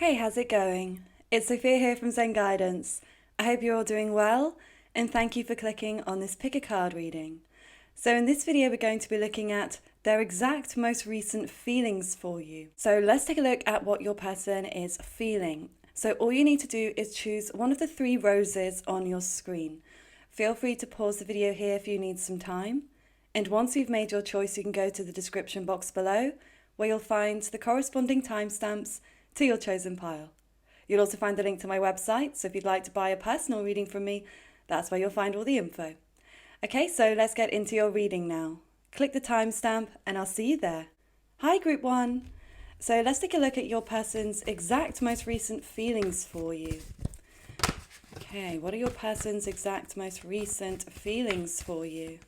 Hey, how's it going? It's Sophia here from Zen Guidance. I hope you're all doing well, and thank you for clicking on this pick a card reading. So in this video, we're going to be looking at their exact most recent feelings for you. So let's take a look at what your person is feeling. So all you need to do is choose one of the three roses on your screen. Feel free to pause the video here if you need some time. And once you've made your choice, you can go to the description box below, where you'll find the corresponding timestamps to your chosen pile. You'll also find the link to my website, so if you'd like to buy a personal reading from me, that's where you'll find all the info. Okay, so let's get into your reading now. Click the timestamp and I'll see you there. Hi, Group 1. So let's take a look at your person's exact most recent feelings for you. Okay, what are your person's exact most recent feelings for you?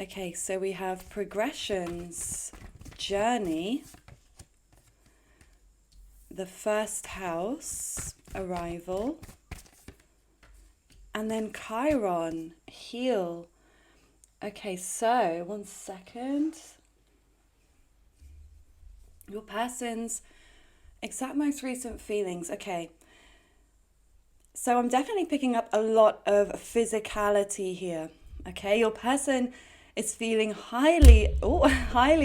Okay, so we have progressions, journey, the first house, arrival, and then Chiron, heal. Okay, so 1 second. Your person's exact most recent feelings. Okay, so I'm definitely picking up a lot of physicality here. Okay, your person is feeling highly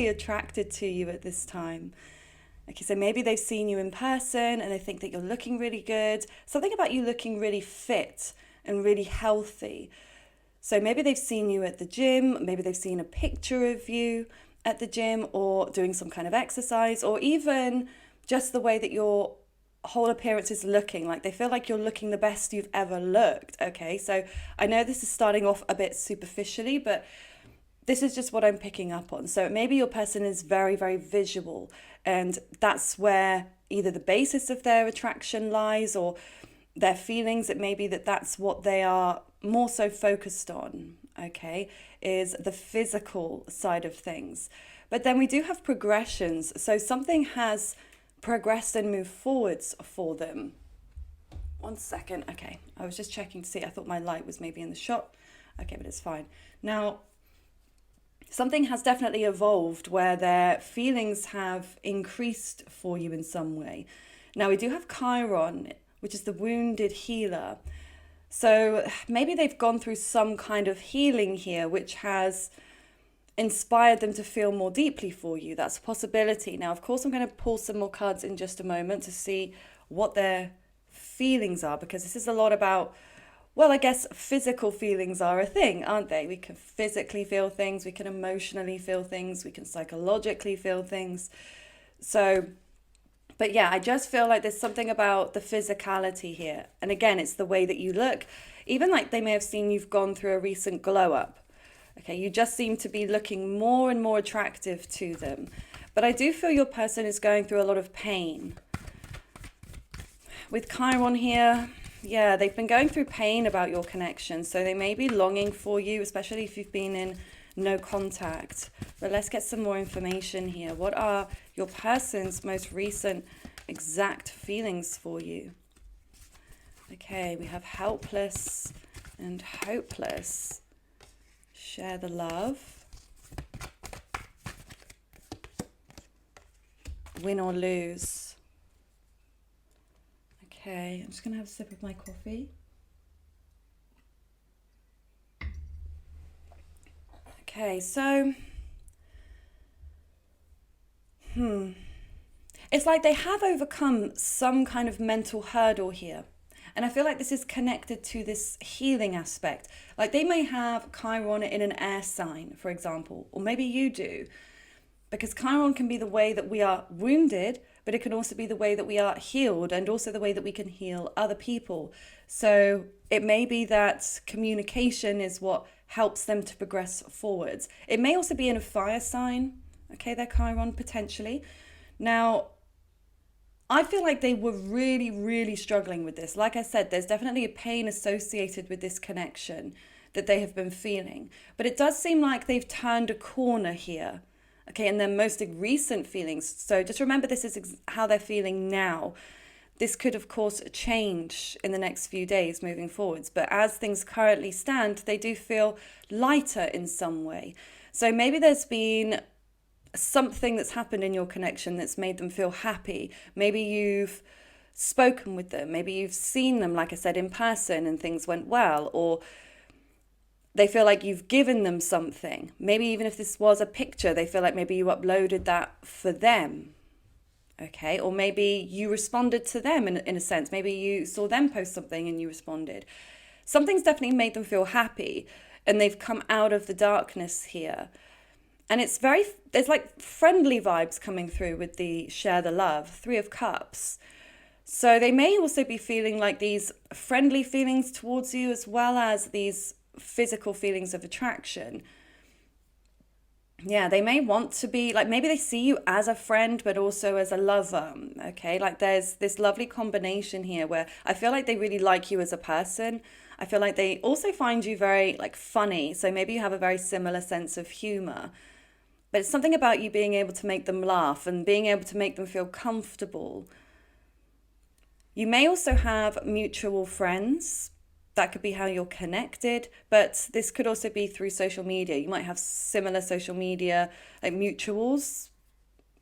attracted to you at this time. Okay, so maybe they've seen you in person and they think that you're looking really good. Something about you looking really fit and really healthy. So maybe they've seen you at the gym, maybe they've seen a picture of you at the gym or doing some kind of exercise, or even just the way that your whole appearance is looking. Like they feel like you're looking the best you've ever looked. Okay, so I know this is starting off a bit superficially, but this is just what I'm picking up on. So maybe your person is very, very visual, and that's where either the basis of their attraction lies or their feelings. It may be that that's what they are more so focused on, okay, is the physical side of things. But then we do have progressions. So something has progressed and moved forwards for them. 1 second. Okay, I was just checking to see. I thought my light was maybe in the shot. Okay, but it's fine. Now, something has definitely evolved where their feelings have increased for you in some way. Now, we do have Chiron, which is the wounded healer. So maybe they've gone through some kind of healing here, which has inspired them to feel more deeply for you. That's a possibility. Now, of course, I'm going to pull some more cards in just a moment to see what their feelings are, because this is a lot about, well, I guess physical feelings are a thing, aren't they? We can physically feel things, we can emotionally feel things, we can psychologically feel things. So, but yeah, I just feel like there's something about the physicality here. And again, it's the way that you look. Even like they may have seen you've gone through a recent glow up. Okay, you just seem to be looking more and more attractive to them. But I do feel your person is going through a lot of pain. With Chiron here, yeah, they've been going through pain about your connection. So they may be longing for you, especially if you've been in no contact. But let's get some more information here. What are your person's most recent exact feelings for you? Okay, we have helpless and hopeless. Share the love. Win or lose. Okay, I'm just going to have a sip of my coffee. Okay, so it's like they have overcome some kind of mental hurdle here. And I feel like this is connected to this healing aspect. Like they may have Chiron in an air sign, for example, or maybe you do. Because Chiron can be the way that we are wounded, but it can also be the way that we are healed, and also the way that we can heal other people. So it may be that communication is what helps them to progress forwards. It may also be in a fire sign, okay, their Chiron potentially. Now, I feel like they were really, really struggling with this. Like I said, there's definitely a pain associated with this connection that they have been feeling. But it does seem like they've turned a corner here, okay, in their most recent feelings. So just remember, this is how they're feeling now. This could, of course, change in the next few days moving forwards. But as things currently stand, they do feel lighter in some way. So maybe there's been something that's happened in your connection that's made them feel happy. Maybe you've spoken with them, maybe you've seen them, like I said, in person and things went well, or they feel like you've given them something. Maybe even if this was a picture, they feel like maybe you uploaded that for them. Okay, or maybe you responded to them in a sense. Maybe you saw them post something and you responded. Something's definitely made them feel happy, and they've come out of the darkness here. And there's like friendly vibes coming through with the share the love, 3 of Cups. So they may also be feeling like these friendly feelings towards you, as well as these physical feelings of attraction. Yeah, they may want to be like, maybe they see you as a friend, but also as a lover. Okay, like there's this lovely combination here where I feel like they really like you as a person. I feel like they also find you very like funny. So maybe you have a very similar sense of humor. But it's something about you being able to make them laugh and being able to make them feel comfortable. You may also have mutual friends. That could be how you're connected, but this could also be through social media. You might have similar social media, like mutuals.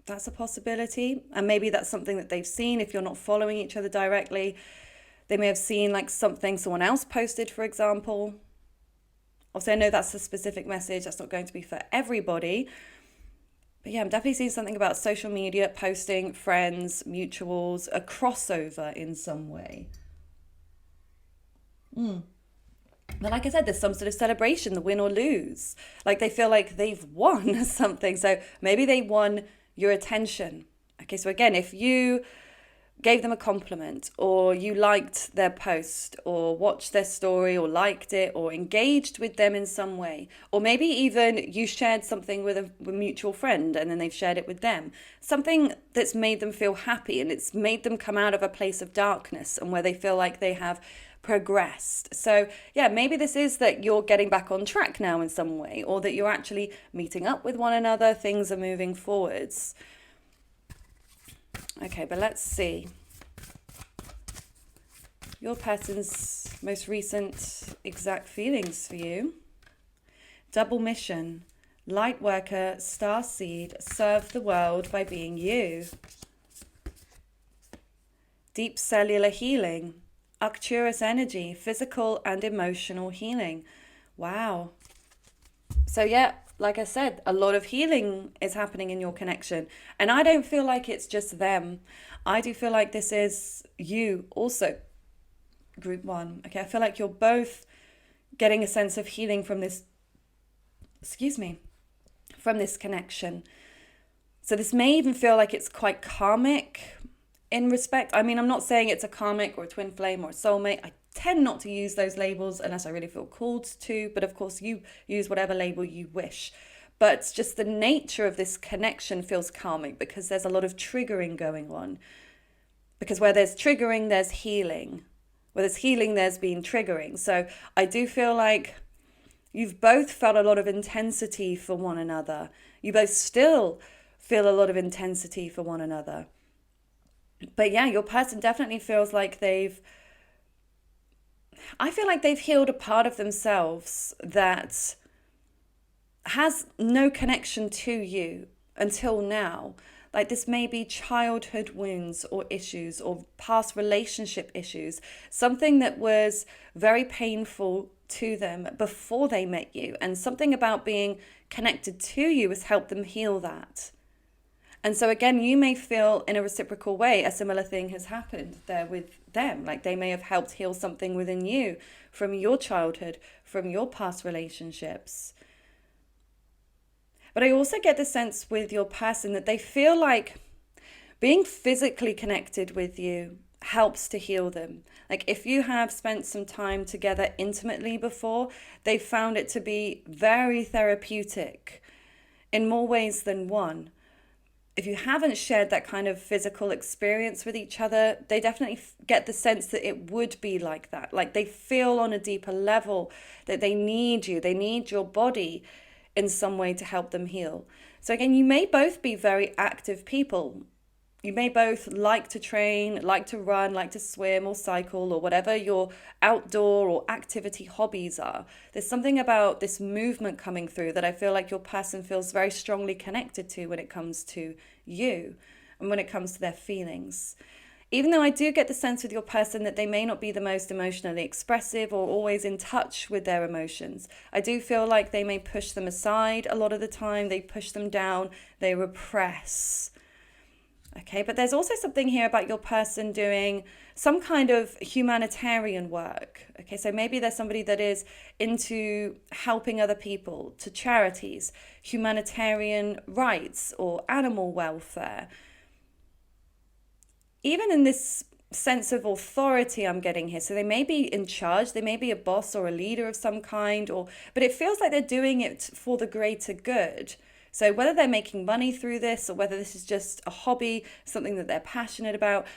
That's a possibility. And maybe that's something that they've seen if you're not following each other directly. They may have seen like something someone else posted, for example. Also, I know that's a specific message. That's not going to be for everybody. But yeah, I'm definitely seeing something about social media, posting, friends, mutuals, a crossover in some way. But like I said, there's some sort of celebration, the win or lose. Like they feel like they've won something. So maybe they won your attention. Okay, so again, if you gave them a compliment, or you liked their post, or watched their story, or liked it, or engaged with them in some way, or maybe even you shared something with a mutual friend and then they've shared it with them, something that's made them feel happy and it's made them come out of a place of darkness and where they feel like they have progressed. So yeah, maybe this is that you're getting back on track now in some way, or that you're actually meeting up with one another, things are moving forwards. Okay, but let's see. Your person's most recent exact feelings for you. Double mission. Light worker, star seed, serve the world by being you. Deep cellular healing. Arcturus energy, physical and emotional healing. Wow. So yeah, like I said, a lot of healing is happening in your connection. And I don't feel like it's just them. I do feel like this is you also, group 1. Okay, I feel like you're both getting a sense of healing from this, from this connection. So this may even feel like it's quite karmic in respect. I mean, I'm not saying it's a karmic or a twin flame or a soulmate. I tend not to use those labels unless I really feel called to, but of course you use whatever label you wish. But just the nature of this connection feels karmic because there's a lot of triggering going on. Because where there's triggering, there's healing. Where there's healing, there's been triggering. So I do feel like you've both felt a lot of intensity for one another. You both still feel a lot of intensity for one another. But yeah, your person definitely feels like I feel like they've healed a part of themselves that has no connection to you until now. Like this may be childhood wounds or issues or past relationship issues, something that was very painful to them before they met you. And something about being connected to you has helped them heal that. And so again, you may feel in a reciprocal way, a similar thing has happened there with them. Like they may have helped heal something within you from your childhood, from your past relationships. But I also get the sense with your person that they feel like being physically connected with you helps to heal them. Like if you have spent some time together intimately before, they found it to be very therapeutic in more ways than one. If you haven't shared that kind of physical experience with each other, they definitely get the sense that it would be like that. Like they feel on a deeper level that they need you. They need your body in some way to help them heal. So again, you may both be very active people. You may both like to train, like to run, like to swim or cycle or whatever your outdoor or activity hobbies are. There's something about this movement coming through that I feel like your person feels very strongly connected to when it comes to you and when it comes to their feelings. Even though I do get the sense with your person that they may not be the most emotionally expressive or always in touch with their emotions, I do feel like they may push them aside a lot of the time. They push them down, they repress. Okay, but there's also something here about your person doing some kind of humanitarian work. Okay, so maybe there's somebody that is into helping other people, to charities, humanitarian rights, or animal welfare. Even in this sense of authority I'm getting here. So they may be in charge, they may be a boss or a leader of some kind, but it feels like they're doing it for the greater good. So whether they're making money through this or whether this is just a hobby, something that they're passionate about,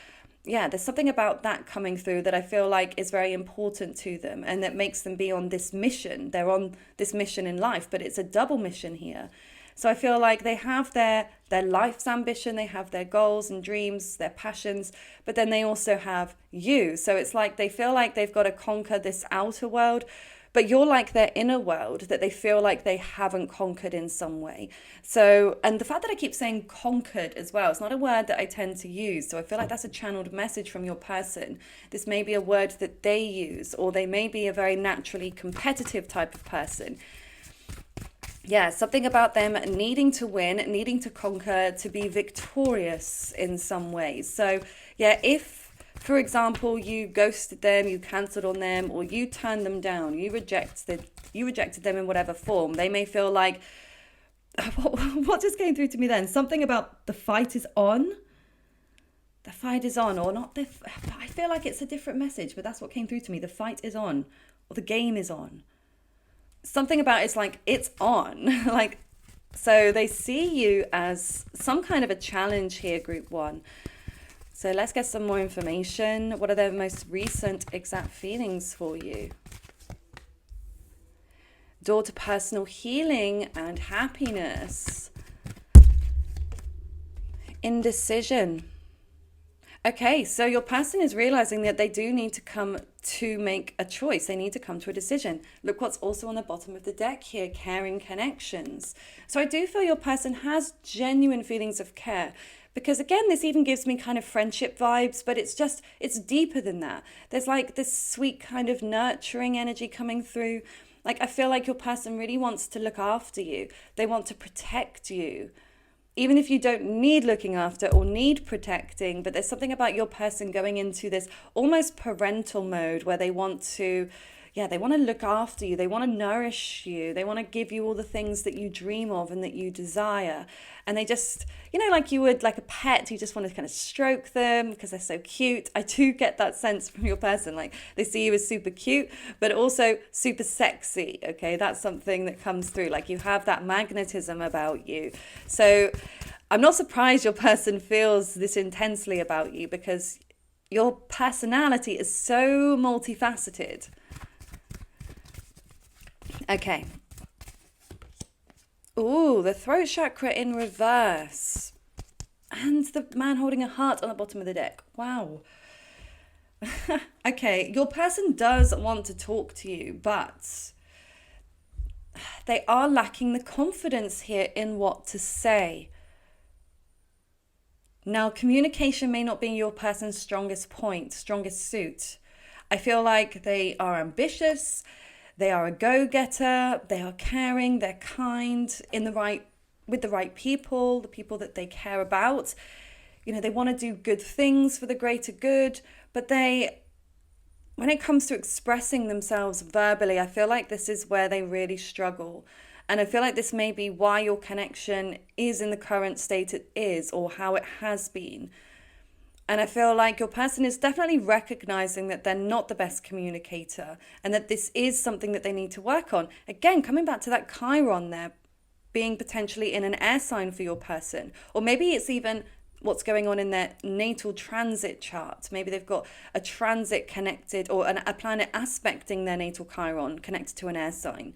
yeah, there's something about that coming through that I feel like is very important to them and that makes them be on this mission. They're on this mission in life, but it's a double mission here. So I feel like they have their life's ambition, they have their goals and dreams, their passions, but then they also have you. So it's like they feel like they've got to conquer this outer world, but you're like their inner world that they feel like they haven't conquered in some way. So, and the fact that I keep saying conquered as well, it's not a word that I tend to use. So I feel like that's a channeled message from your person. This may be a word that they use, or they may be a very naturally competitive type of person. Yeah, something about them needing to win, needing to conquer, to be victorious in some ways. So yeah, if, for example, you ghosted them, you cancelled on them, or you turned them down, you rejected them in whatever form, they may feel like, what just came through to me then? Something about the fight is on. The fight is on, or not. I feel like it's a different message, but that's what came through to me. The fight is on, or the game is on. Something about it's like it's on. Like, so they see you as some kind of a challenge here, group one. So let's get some more information. What are their most recent exact feelings for you? Door to personal healing and happiness. Indecision. Okay, so your person is realizing that they do need to come to make a choice. They need to come to a decision. Look what's also on the bottom of the deck here, caring connections. So I do feel your person has genuine feelings of care. Because again, this even gives me kind of friendship vibes, but it's deeper than that. There's like this sweet kind of nurturing energy coming through. Like I feel like your person really wants to look after you. They want to protect you. Even if you don't need looking after or need protecting, but there's something about your person going into this almost parental mode where they want to look after you. They want to nourish you. They want to give you all the things that you dream of and that you desire. And they just, like you would like a pet, you just want to kind of stroke them because they're so cute. I do get that sense from your person. Like they see you as super cute, but also super sexy. Okay, that's something that comes through. Like you have that magnetism about you. So I'm not surprised your person feels this intensely about you because your personality is so multifaceted. Okay. Ooh, the throat chakra in reverse. And the man holding a heart on the bottom of the deck. Wow. Okay, your person does want to talk to you, but they are lacking the confidence here in what to say. Now, communication may not be your person's strongest point, strongest suit. I feel like they are ambitious. They are a go-getter, they are caring, they're kind, with the right people, the people that they care about. They want to do good things for the greater good, but when it comes to expressing themselves verbally, I feel like this is where they really struggle. And I feel like this may be why your connection is in the current state it is, or how it has been. And I feel like your person is definitely recognizing that they're not the best communicator and that this is something that they need to work on. Again, coming back to that Chiron there, being potentially in an air sign for your person. Or maybe it's even what's going on in their natal transit chart. Maybe they've got a transit connected or a planet aspecting their natal Chiron connected to an air sign.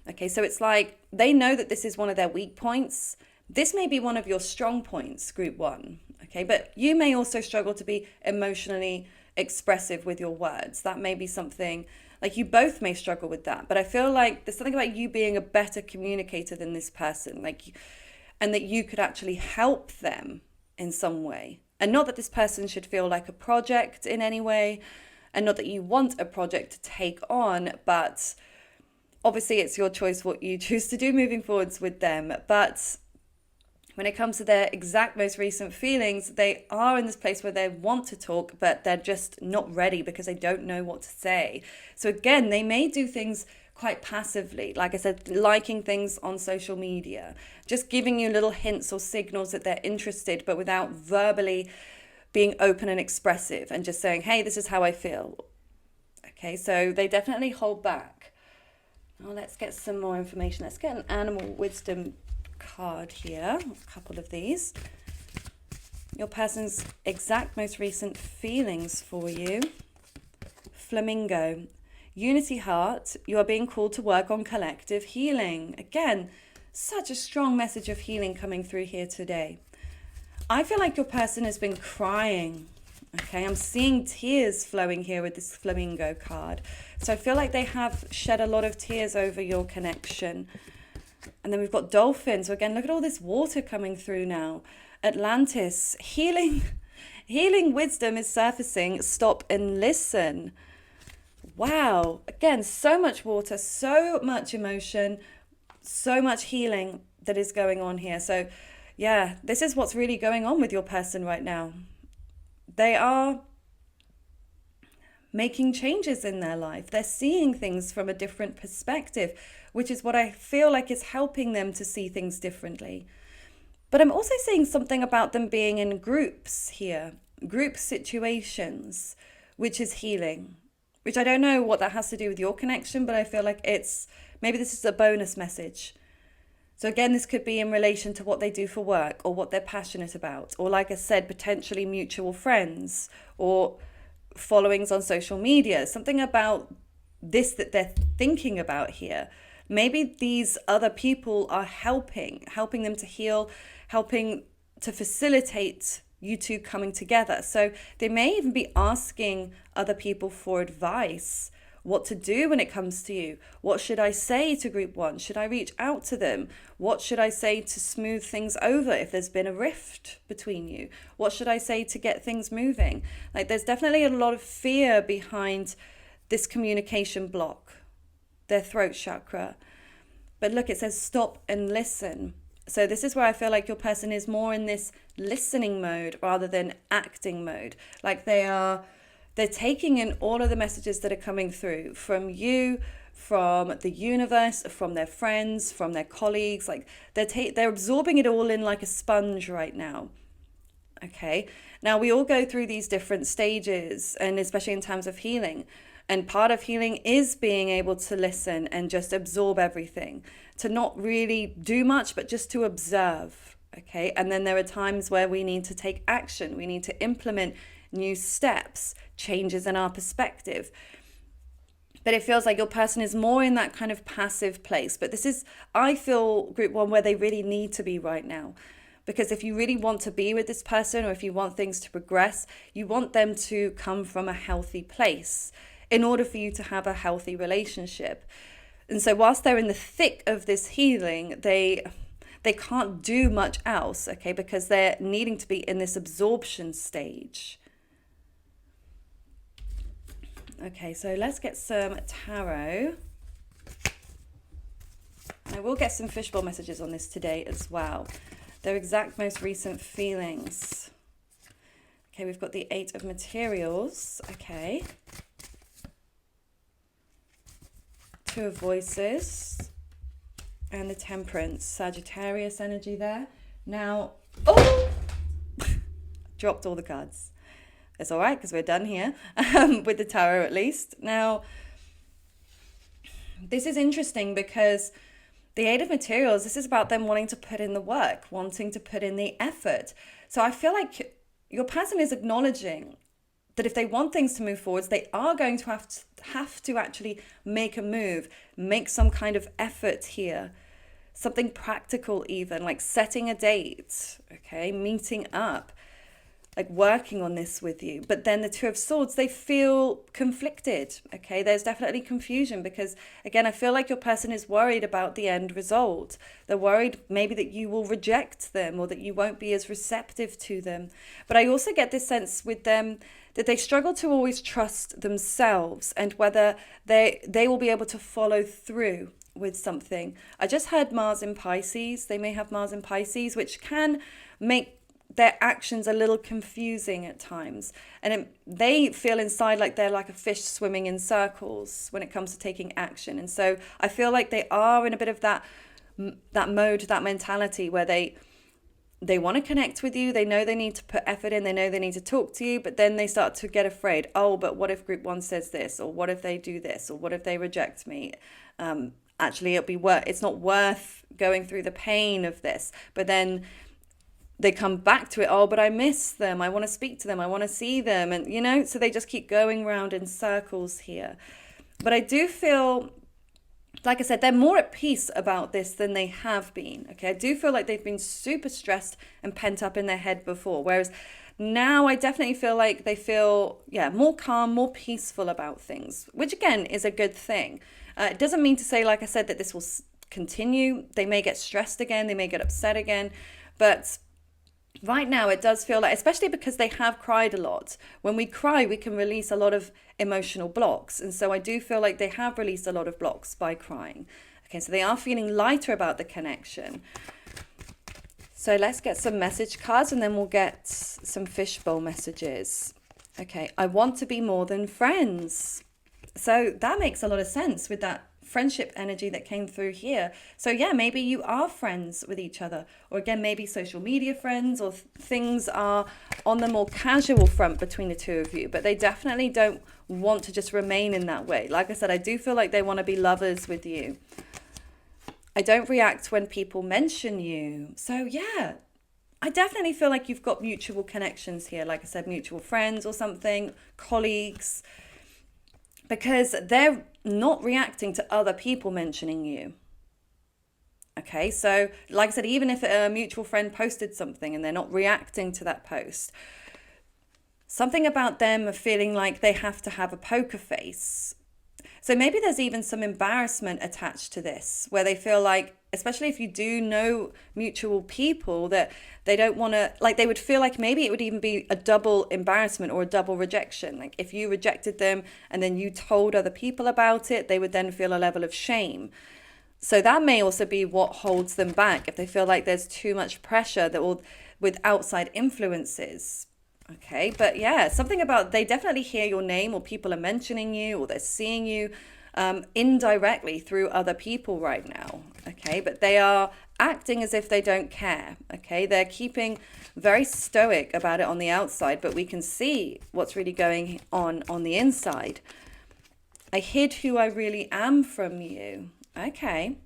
Okay, so it's like they know that this is one of their weak points. This may be one of your strong points, group one. Okay, but you may also struggle to be emotionally expressive with your words. That may be something, like, you both may struggle with that. But I feel like there's something about you being a better communicator than this person, like, and that you could actually help them in some way. And not that this person should feel like a project in any way, and not that you want a project to take on, but obviously it's your choice what you choose to do moving forwards with them. But when it comes to their exact most recent feelings, they are in this place where they want to talk, but they're just not ready because they don't know what to say. So again, they may do things quite passively. Like I said, liking things on social media, just giving you little hints or signals that they're interested, but without verbally being open and expressive and just saying, hey, this is how I feel. Okay, so they definitely hold back. Now let's get some more information. Let's get an animal wisdom card here, a couple of these. Your person's exact most recent feelings for you. Flamingo. Unity heart, you are being called to work on collective healing. Again, such a strong message of healing coming through here today. I feel like your person has been crying. Okay, I'm seeing tears flowing here with this flamingo card. So I feel like they have shed a lot of tears over your connection. And then we've got dolphins. So again, look at all this water coming through now. Atlantis, healing wisdom is surfacing. Stop and listen. Wow. Again, so much water, so much emotion, so much healing that is going on here. So yeah, this is what's really going on with your person right now. They are making changes in their life. They're seeing things from a different perspective, which is what I feel like is helping them to see things differently. But I'm also seeing something about them being in groups here, group situations, which is healing, which I don't know what that has to do with your connection, but I feel like maybe this is a bonus message. So again, this could be in relation to what they do for work or what they're passionate about, or like I said, potentially mutual friends or followings on social media, something about this that they're thinking about here. Maybe these other people are helping them to heal, helping to facilitate you two coming together. So they may even be asking other people for advice, what to do when it comes to you. What should I say to group one? Should I reach out to them? What should I say to smooth things over if there's been a rift between you? What should I say to get things moving? Like, there's definitely a lot of fear behind this communication block, their throat chakra. But look, it says stop and listen. So this is where I feel like your person is more in this listening mode rather than acting mode. Like they're taking in all of the messages that are coming through from you, from the universe, from their friends, from their colleagues. Like they're absorbing it all in like a sponge right now. Okay. Now we all go through these different stages, and especially in terms of healing. And part of healing is being able to listen and just absorb everything, to not really do much, but just to observe. Okay. And then there are times where we need to take action. We need to implement new steps, changes in our perspective. But it feels like your person is more in that kind of passive place. But this is, I feel, group one, where they really need to be right now. Because if you really want to be with this person, or if you want things to progress, you want them to come from a healthy place in order for you to have a healthy relationship. And so whilst they're in the thick of this healing, they can't do much else, okay, because they're needing to be in this absorption stage. Okay, so let's get some tarot. I will get some fishbowl messages on this today as well. Their exact most recent feelings. Okay, we've got the 8 of materials. Okay. 2 of voices. And the temperance. Sagittarius energy there. Now, dropped all the cards. It's all right because we're done here with the tarot at least. Now, this is interesting because the 8 of materials, this is about them wanting to put in the work, wanting to put in the effort. So I feel like your person is acknowledging that if they want things to move forwards, they are going to have to actually make a move, make some kind of effort here. Something practical even, like setting a date, okay, meeting up. like working on this with you. But then the Two of Swords, they feel conflicted. Okay, there's definitely confusion because, again, I feel like your person is worried about the end result. They're worried maybe that you will reject them or that you won't be as receptive to them. But I also get this sense with them that they struggle to always trust themselves and whether they will be able to follow through with something. I just had Mars in Pisces. They may have Mars in Pisces, which can make their actions a little confusing at times, and they feel inside like they're like a fish swimming in circles when it comes to taking action. And so I feel like they are in a bit of that mode, that mentality where they want to connect with you, they know they need to put effort in, they know they need to talk to you, but then they start to get afraid. Oh, but what if group one says this, or what if they do this, or what if they reject me? Actually, it's not worth going through the pain of this. But then they come back to it. Oh, but I miss them. I want to speak to them. I want to see them. And, so they just keep going around in circles here. But I do feel, like I said, they're more at peace about this than they have been. Okay, I do feel like they've been super stressed and pent up in their head before. Whereas now I definitely feel like they feel, more calm, more peaceful about things, which again is a good thing. It doesn't mean to say, like I said, that this will continue. They may get stressed again. They may get upset again. But right now, it does feel like, especially because they have cried a lot. When we cry, we can release a lot of emotional blocks. And so I do feel like they have released a lot of blocks by crying. Okay, so they are feeling lighter about the connection. So let's get some message cards and then we'll get some fishbowl messages. Okay, I want to be more than friends. So that makes a lot of sense with that friendship energy that came through here. So maybe you are friends with each other, or again, maybe social media friends, or things are on the more casual front between the two of you, but they definitely don't want to just remain in that way. Like I said, I do feel like they want to be lovers with you. I don't react when people mention you. So I definitely feel like you've got mutual connections here. Like I said, mutual friends or something, colleagues, because they're not reacting to other people mentioning you. Okay, so like I said, even if a mutual friend posted something and they're not reacting to that post, something about them feeling like they have to have a poker face. So maybe there's even some embarrassment attached to this, where they feel like, especially if you do know mutual people, that they don't want to, like they would feel like maybe it would even be a double embarrassment or a double rejection. Like if you rejected them and then you told other people about it, they would then feel a level of shame. So that may also be what holds them back, if they feel like there's too much pressure that will, with outside influences. Okay, but something about they definitely hear your name, or people are mentioning you, or they're seeing you indirectly through other people right now. Okay, but they are acting as if they don't care. Okay, they're keeping very stoic about it on the outside, but we can see what's really going on the inside. I hid who I really am from you. Okay.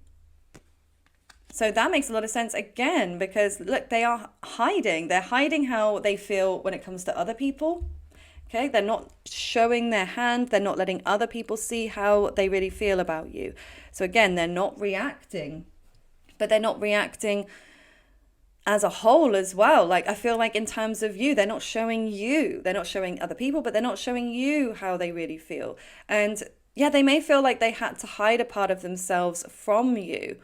So that makes a lot of sense again, because look, they are hiding. They're hiding how they feel when it comes to other people. Okay, they're not showing their hand. They're not letting other people see how they really feel about you. So again, they're not reacting, but they're not reacting as a whole as well. Like I feel like in terms of you, they're not showing you. They're not showing other people, but they're not showing you how they really feel. And they may feel like they had to hide a part of themselves from you,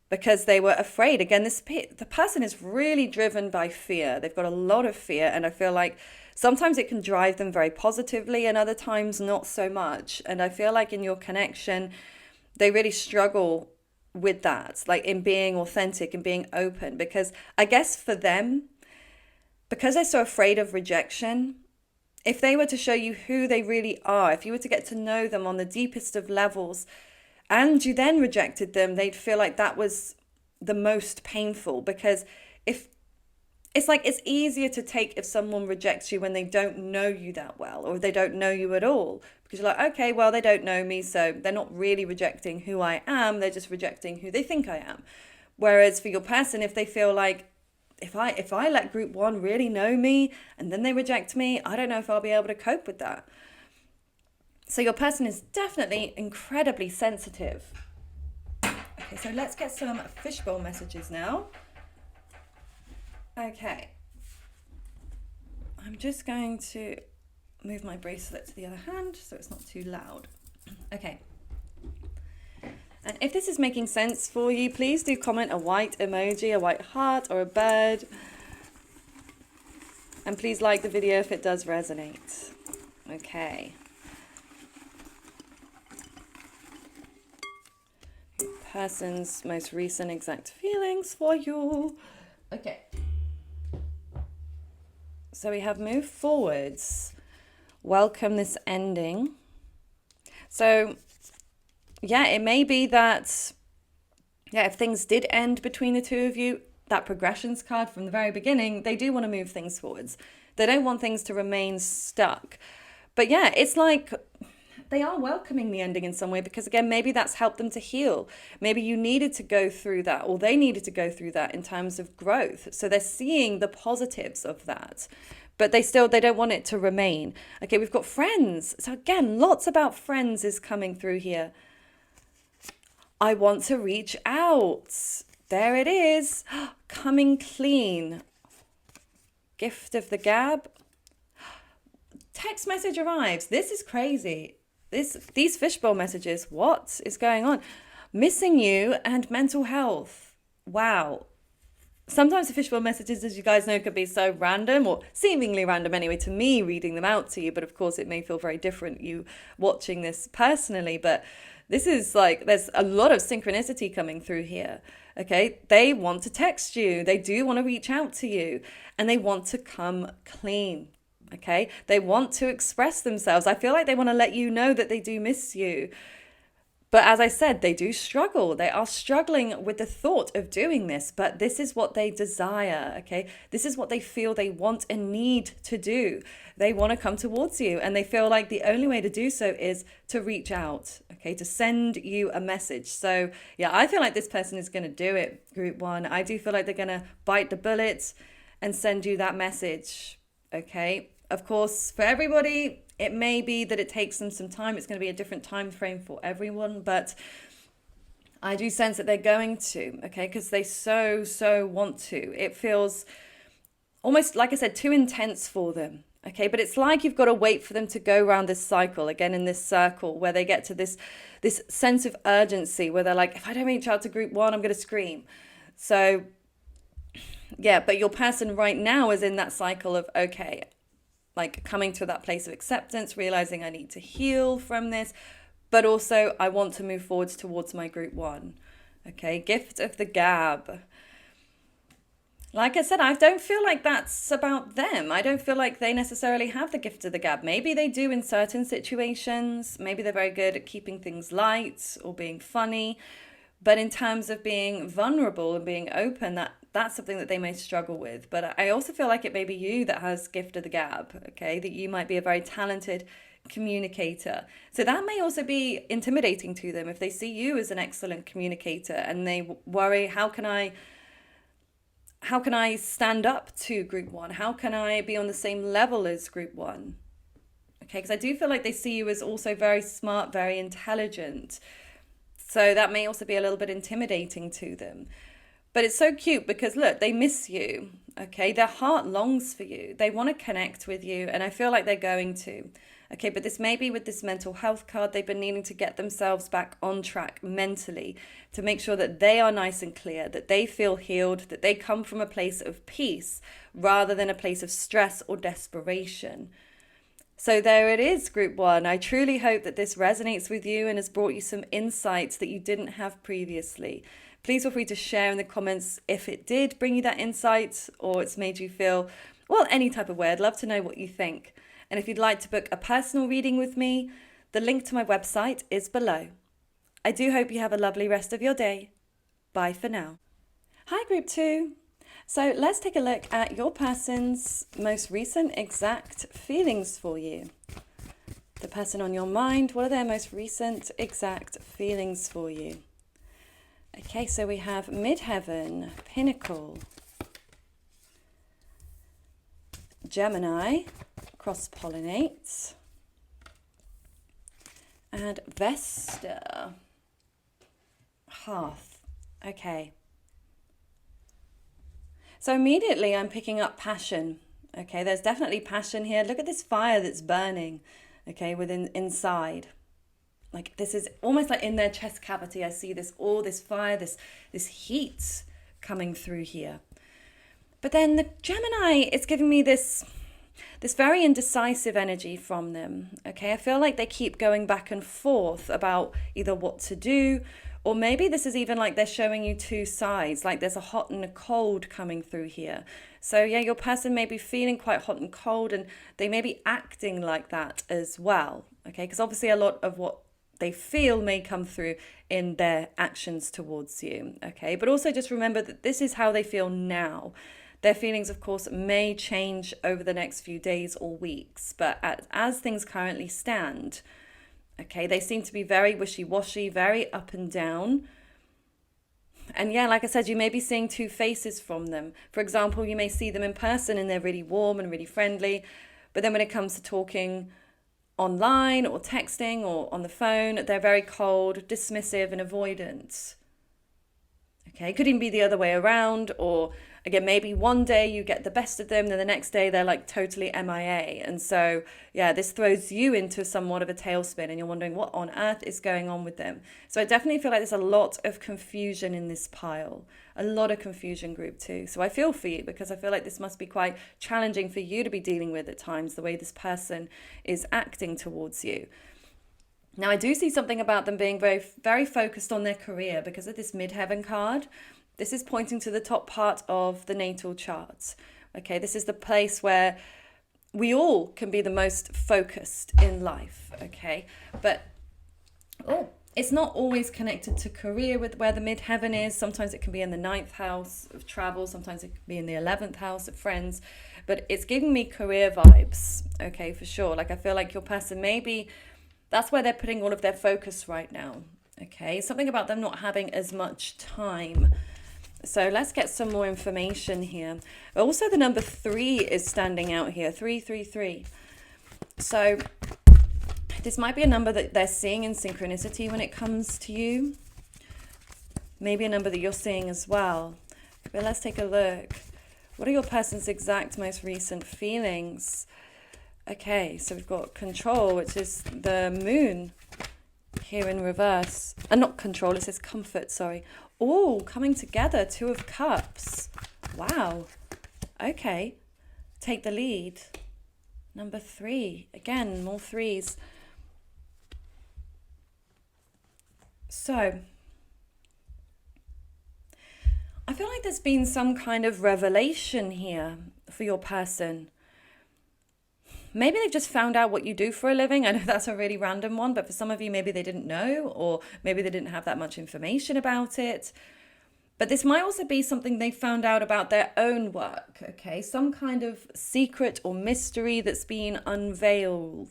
because they were afraid. Again, the person is really driven by fear. They've got a lot of fear, and I feel like sometimes it can drive them very positively and other times not so much. And I feel like in your connection, they really struggle with that, like in being authentic and being open, because I guess for them, because they're so afraid of rejection, if they were to show you who they really are, if you were to get to know them on the deepest of levels, and you then rejected them, they'd feel like that was the most painful, because if it's like it's easier to take if someone rejects you when they don't know you that well, or they don't know you at all, because you're like, okay, well, they don't know me, so they're not really rejecting who I am, they're just rejecting who they think I am. Whereas for your person, if they feel like, if I let group one really know me and then they reject me, I don't know if I'll be able to cope with that. So your person is definitely incredibly sensitive. Okay, so let's get some fishbowl messages now. Okay. I'm just going to move my bracelet to the other hand so it's not too loud. Okay. And if this is making sense for you, please do comment a white emoji, a white heart, or a bird. And please like the video if it does resonate. Okay. Person's most recent exact feelings for you. Okay. So we have move forwards. Welcome this ending. So, yeah, it may be that, if things did end between the two of you, that progressions card from the very beginning, they do want to move things forwards. They don't want things to remain stuck. But yeah, it's like they are welcoming the ending in some way because, again, maybe that's helped them to heal. Maybe you needed to go through that, or they needed to go through that in terms of growth. So they're seeing the positives of that, but they don't want it to remain. Okay, we've got friends. So again, lots about friends is coming through here. I want to reach out. There it is. Coming clean. Gift of the gab. Text message arrives. This is crazy. These fishbowl messages. What is going on? Missing you and mental health. Wow. Sometimes the fishbowl messages, as you guys know, could be so random, or seemingly random anyway to me reading them out to you. But of course, it may feel very different you watching this personally. But this is like, there's a lot of synchronicity coming through here. Okay, they want to text you. They do want to reach out to you, and they want to come clean. Okay, they want to express themselves. I feel like they want to let you know that they do miss you. But as I said, they do struggle. They are struggling with the thought of doing this, but this is what they desire, okay? This is what they feel they want and need to do. They want to come towards you, and they feel like the only way to do so is to reach out, okay? To send you a message. So yeah, I feel like this person is going to do it, group one. I do feel like they're going to bite the bullet and send you that message, okay? Of course, for everybody, it may be that it takes them some time. It's going to be a different time frame for everyone, but I do sense that they're going to, okay, because they so want to. It feels almost, like I said, too intense for them, okay, but it's like you've got to wait for them to go around this cycle, again, in this circle, where they get to this sense of urgency, where they're like, if I don't reach out to group one, I'm going to scream. So, yeah, but your person right now is in that cycle of, okay, like coming to that place of acceptance, realizing I need to heal from this, but also I want to move forwards towards my group one. Okay, gift of the gab. Like I said, I don't feel like that's about them. I don't feel like they necessarily have the gift of the gab. Maybe they do in certain situations. Maybe they're very good at keeping things light or being funny. But in terms of being vulnerable and being open, that's something that they may struggle with. But I also feel like it may be you that has gift of the gab, okay? That you might be a very talented communicator. So that may also be intimidating to them if they see you as an excellent communicator and they worry, how can I stand up to group one? How can I be on the same level as group one? Okay, because I do feel like they see you as also very smart, very intelligent. So that may also be a little bit intimidating to them. But it's so cute because, look, they miss you, okay? Their heart longs for you. They want to connect with you, and I feel like they're going to. Okay, but this may be with this mental health card. They've been needing to get themselves back on track mentally to make sure that they are nice and clear, that they feel healed, that they come from a place of peace rather than a place of stress or desperation. So there it is, group one. I truly hope that this resonates with you and has brought you some insights that you didn't have previously. Please feel free to share in the comments if it did bring you that insight or it's made you feel, well, any type of way. I'd love to know what you think. And if you'd like to book a personal reading with me, the link to my website is below. I do hope you have a lovely rest of your day. Bye for now. Hi, group two. So let's take a look at your person's most recent exact feelings for you. The person on your mind, what are their most recent exact feelings for you? Okay, so we have Midheaven, Pinnacle, Gemini, Cross-Pollinate, and Vesta, Hearth. Okay. So immediately I'm picking up passion, Okay, there's definitely passion here. Look at this fire that's burning, okay, within inside. Like this is almost like in their chest cavity. I see this all this fire, this heat coming through here. But then the Gemini, it's giving me this very indecisive energy from them. Okay, I feel like they keep going back and forth about either what to do, or maybe this is even like they're showing you two sides, like there's a hot and a cold coming through here. So yeah, your person may be feeling quite hot and cold, and they may be acting like that as well. Okay, because obviously a lot of what they feel may come through in their actions towards you. Okay, but also just remember that this is how they feel now. Their feelings, of course, may change over the next few days or weeks, but as things currently stand, okay, they seem to be very wishy-washy, very up and down. And yeah, like I said, you may be seeing two faces from them. For example, you may see them in person and they're really warm and really friendly, but then when it comes to talking online or texting or on the phone, they're very cold, dismissive and avoidant. Okay, it could even be the other way around, or again, maybe one day you get the best of them, then the next day they're like totally MIA. And so, yeah, this throws you into somewhat of a tailspin and you're wondering what on earth is going on with them. So I definitely feel like there's a lot of confusion in this pile, a lot of confusion, group 2. So I feel for you, because I feel like this must be quite challenging for you to be dealing with at times, the way this person is acting towards you. Now, I do see something about them being very, very focused on their career because of this midheaven card. This is pointing to the top part of the natal chart. Okay, this is the place where we all can be the most focused in life. Okay, but it's not always connected to career with where the midheaven is. Sometimes it can be in the 9th house of travel. Sometimes it can be in the 11th house of friends. But it's giving me career vibes. Okay, for sure. Like I feel like your person maybe that's where they're putting all of their focus right now. Okay, something about them not having as much time. So let's get some more information here. Also, the number 3 is standing out here, 333. So this might be a number that they're seeing in synchronicity when it comes to you. Maybe a number that you're seeing as well. But let's take a look. What are your person's exact most recent feelings? Okay, so we've got control, which is the moon here in reverse. Not control, it says comfort, sorry. Oh, coming together, 2 of cups. Wow. Okay, take the lead. Number 3, again, more 3s. So, I feel like there's been some kind of revelation here for your person. Maybe they've just found out what you do for a living. I know that's a really random one, but for some of you, maybe they didn't know, or maybe they didn't have that much information about it. But this might also be something they found out about their own work, okay? Some kind of secret or mystery that's been unveiled.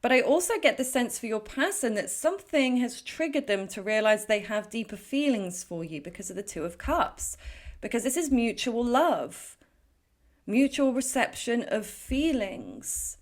But I also get the sense for your person that something has triggered them to realize they have deeper feelings for you because of the 2 of cups, because this is mutual love. Mutual reception of feelings.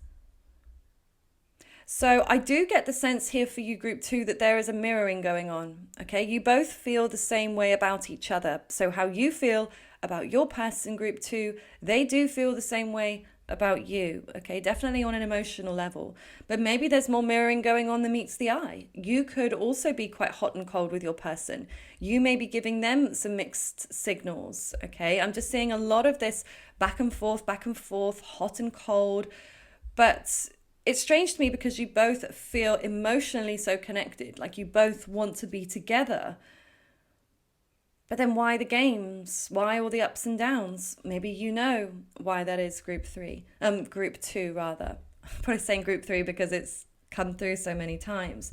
So I do get the sense here for you, group 2, that there is a mirroring going on. Okay, you both feel the same way about each other. So how you feel about your person, group 2, they do feel the same way about you. Okay, definitely on an emotional level. But maybe there's more mirroring going on than meets the eye. You could also be quite hot and cold with your person. You may be giving them some mixed signals. Okay, I'm just seeing a lot of this back and forth, hot and cold. But it's strange to me because you both feel emotionally so connected, like you both want to be together. But then why the games? Why all the ups and downs? Maybe you know why that is, group 2 rather. I'm probably saying group 3 because it's come through so many times.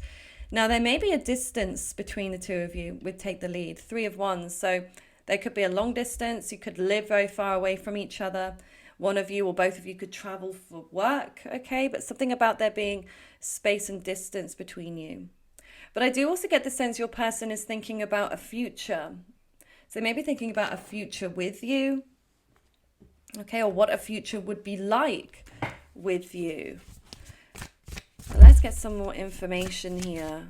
Now there may be a distance between the 2 of you with take the lead, 3 of Wands. So there could be a long distance. You could live very far away from each other. One of you or both of you could travel for work, okay? But something about there being space and distance between you. But I do also get the sense your person is thinking about a future. So maybe thinking about a future with you, okay, or what a future would be like with you. So let's get some more information here.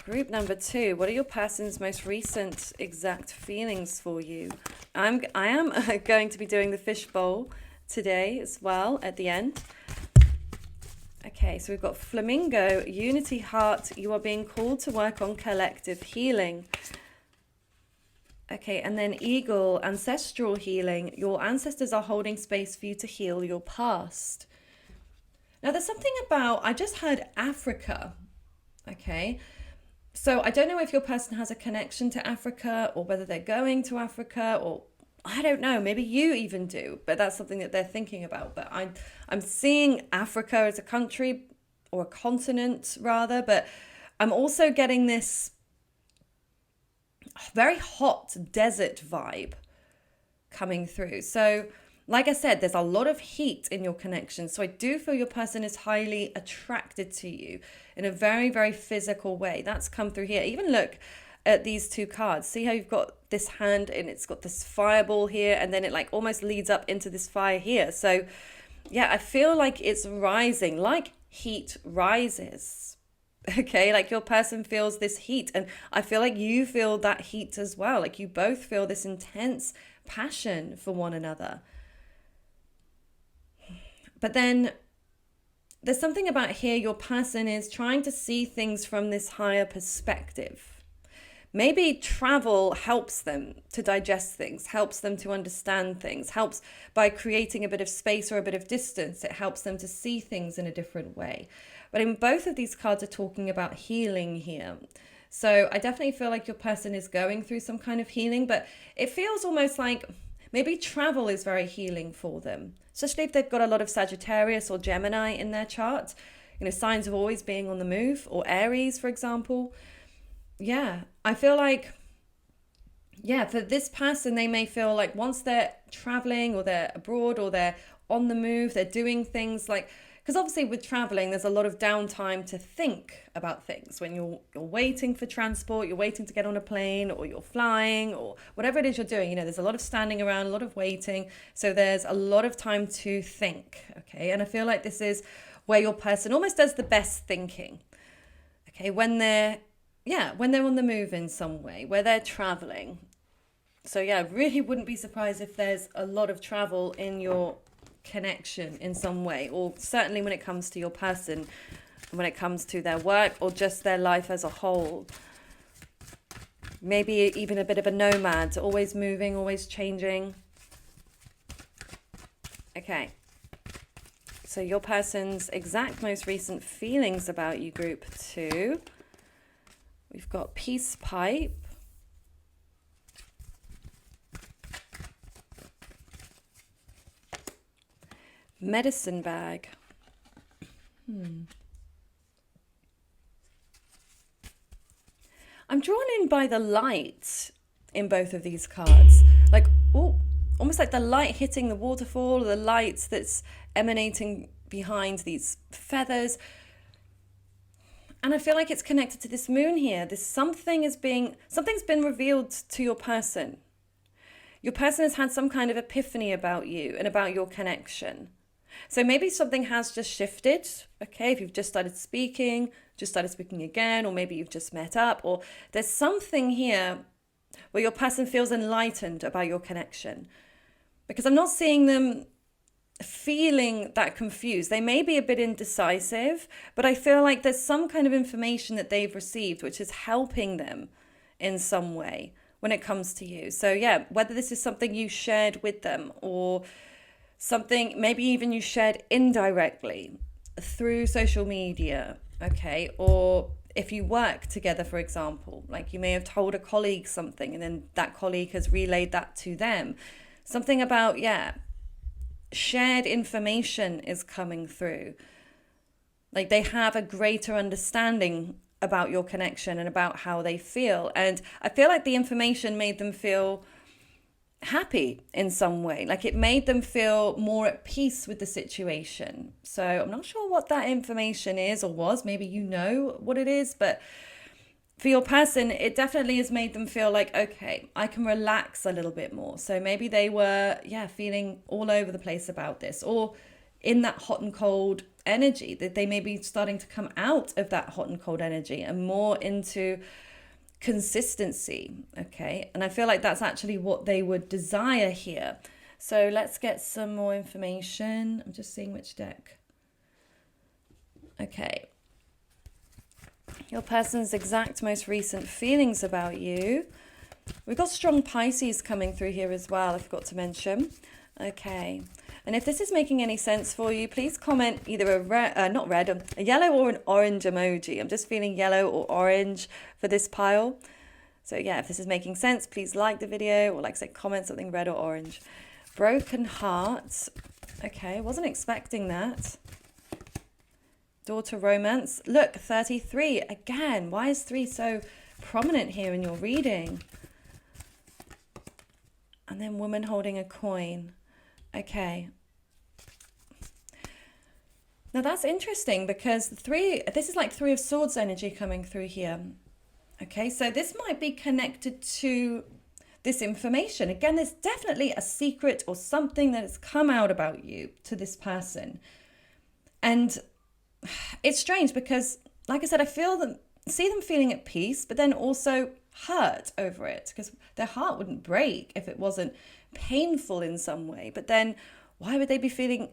Group number 2, what are your person's most recent exact feelings for you I am going to be doing the fishbowl today as well at the end. Okay, so we've got Flamingo, Unity Heart. You are being called to work on collective healing. Okay, and then Eagle, Ancestral Healing. Your ancestors are holding space for you to heal your past. Now, there's something about, I just heard Africa. Okay, so I don't know if your person has a connection to Africa or whether they're going to Africa, or I don't know, maybe you even do, but that's something that they're thinking about. But I'm seeing Africa as a country, or a continent rather, but I'm also getting this very hot desert vibe coming through. So like I said, there's a lot of heat in your connection. So I do feel your person is highly attracted to you in a very, very physical way. That's come through here. Even look at these two cards. See how you've got this hand and it's got this fireball here, and then it like almost leads up into this fire here. So yeah, I feel like it's rising, like heat rises. Okay, like your person feels this heat, and I feel like you feel that heat as well. Like you both feel this intense passion for one another. But then there's something about here, your person is trying to see things from this higher perspective. Maybe travel helps them to digest things, helps them to understand things, helps by creating a bit of space or a bit of distance. It helps them to see things in a different way. But in both of these cards are talking about healing here. So I definitely feel like your person is going through some kind of healing, but it feels almost like maybe travel is very healing for them, especially if they've got a lot of Sagittarius or Gemini in their chart. You know, signs of always being on the move, or Aries, for example. Yeah, I feel like, yeah, for this person, they may feel like once they're traveling or they're abroad or they're on the move, they're doing things like, because obviously with traveling, there's a lot of downtime to think about things. When you're waiting for transport, you're waiting to get on a plane, or you're flying, or whatever it is you're doing, you know, there's a lot of standing around, a lot of waiting. So there's a lot of time to think, okay? And I feel like this is where your person almost does the best thinking, okay? When they're on the move in some way, where they're traveling. So yeah, really wouldn't be surprised if there's a lot of travel in your connection in some way, or certainly when it comes to your person, when it comes to their work or just their life as a whole. Maybe even a bit of a nomad, always moving, always changing. Okay, so your person's exact most recent feelings about you, group 2. We've got Peace Pipe, Medicine Bag. I'm drawn in by the light in both of these cards. Like, oh, almost like the light hitting the waterfall, or the light that's emanating behind these feathers. And I feel like it's connected to this moon here. Something's been revealed to your person. Your person has had some kind of epiphany about you and about your connection. So maybe something has just shifted, okay? If you've just started speaking again, or maybe you've just met up, or there's something here where your person feels enlightened about your connection. Because I'm not seeing them feeling that confused. They may be a bit indecisive, but I feel like there's some kind of information that they've received which is helping them in some way when it comes to you. So yeah, whether this is something you shared with them, or something maybe even you shared indirectly through social media, okay? Or if you work together, for example, like you may have told a colleague something and then that colleague has relayed that to them. Something about, shared information is coming through. Like they have a greater understanding about your connection and about how they feel. And I feel like the information made them feel happy in some way. Like it made them feel more at peace with the situation. So I'm not sure what that information is or was. Maybe you know what it is, but for your person, it definitely has made them feel like, okay, I can relax a little bit more. So maybe they were, feeling all over the place about this, or in that hot and cold energy, that they may be starting to come out of that hot and cold energy and more into consistency, okay? And I feel like that's actually what they would desire here. So let's get some more information. I'm just seeing which deck. Okay. Your person's exact most recent feelings about you. We've got strong Pisces coming through here as well, I forgot to mention. Okay. And if this is making any sense for you, please comment either a yellow or an orange emoji. I'm just feeling yellow or orange for this pile. So yeah, if this is making sense, please like the video, or like I said, comment something red or orange. Broken heart. Okay, wasn't expecting that. Daughter romance. Look, 33. Again, why is 3 so prominent here in your reading? And then woman holding a coin. Okay. Now that's interesting because this is like 3 of Swords energy coming through here. Okay, so this might be connected to this information. Again, there's definitely a secret or something that has come out about you to this person. And it's strange because, like I said, I see them feeling at peace, but then also hurt over it, because their heart wouldn't break if it wasn't painful in some way. But then why would they be feeling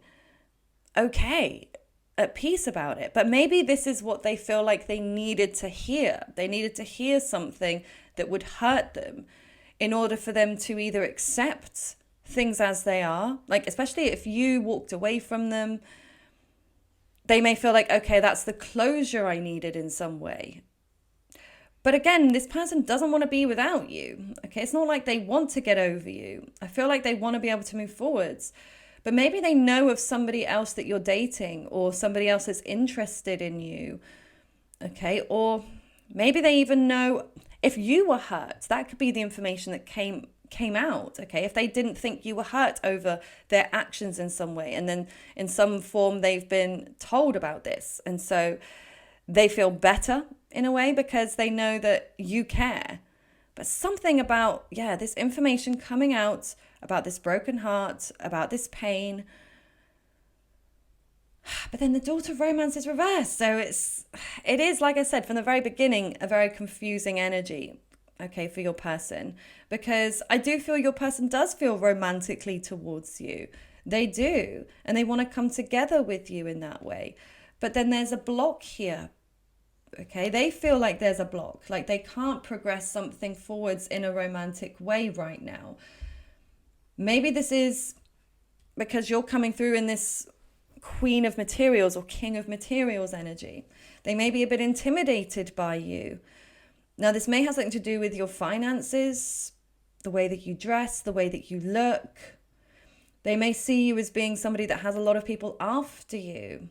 okay, at peace about it? But maybe this is what they feel like they needed to hear. They needed to hear something that would hurt them in order for them to either accept things as they are, like especially if you walked away from them, they may feel like, okay, that's the closure I needed in some way. But again, this person doesn't want to be without you. Okay, it's not like they want to get over you. I feel like they want to be able to move forwards. But maybe they know of somebody else that you're dating, or somebody else is interested in you. Okay, or maybe they even know if you were hurt. That could be the information that came out. Okay, if they didn't think you were hurt over their actions in some way, and then in some form they've been told about this, and so they feel better in a way because they know that you care. But something about, yeah, this information coming out about this broken heart, about this pain. But then the Daughter of Romance is reversed. So it is, like I said, from the very beginning, a very confusing energy, okay, for your person. Because I do feel your person does feel romantically towards you. They do. And they want to come together with you in that way. But then there's a block here. Okay, they feel like there's a block, like they can't progress something forwards in a romantic way right now. Maybe this is because you're coming through in this Queen of Materials or King of Materials energy. They may be a bit intimidated by you. Now, this may have something to do with your finances, the way that you dress, the way that you look. They may see you as being somebody that has a lot of people after you.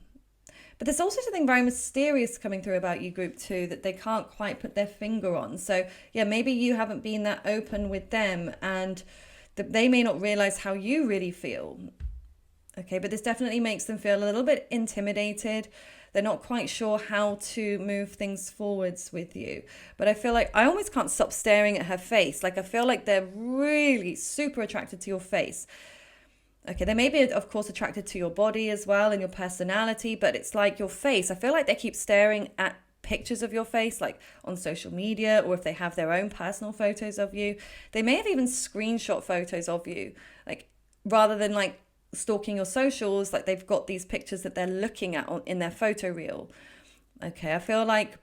But there's also something very mysterious coming through about you, group 2, that they can't quite put their finger on. So, yeah, maybe you haven't been that open with them, and that they may not realize how you really feel. Okay, but this definitely makes them feel a little bit intimidated. They're not quite sure how to move things forwards with you. But I feel like I almost can't stop staring at her face. Like, I feel like they're really super attracted to your face. Okay, they may be, of course, attracted to your body as well and your personality, but it's like your face. I feel like they keep staring at pictures of your face, like on social media, or if they have their own personal photos of you. They may have even screenshot photos of you, like rather than like stalking your socials, like they've got these pictures that they're looking at in their photo reel. Okay, I feel like,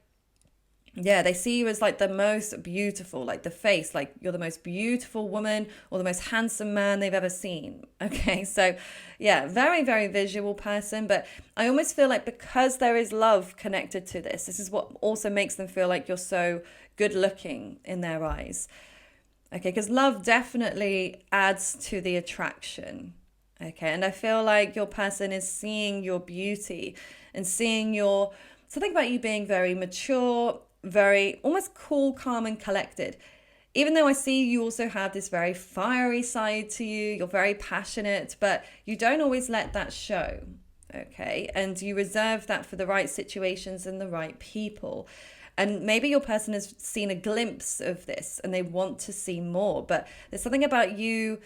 yeah, they see you as like the most beautiful, like the face, like you're the most beautiful woman or the most handsome man they've ever seen. Okay, so yeah, very, very visual person. But I almost feel like because there is love connected to this is what also makes them feel like you're so good looking in their eyes. Okay, because love definitely adds to the attraction. Okay, and I feel like your person is seeing your beauty and seeing something about you being very mature, very almost cool, calm, and collected. Even though I see you also have this very fiery side to you, you're very passionate, but you don't always let that show, okay? And you reserve that for the right situations and the right people. And maybe your person has seen a glimpse of this and they want to see more, but there's something about you.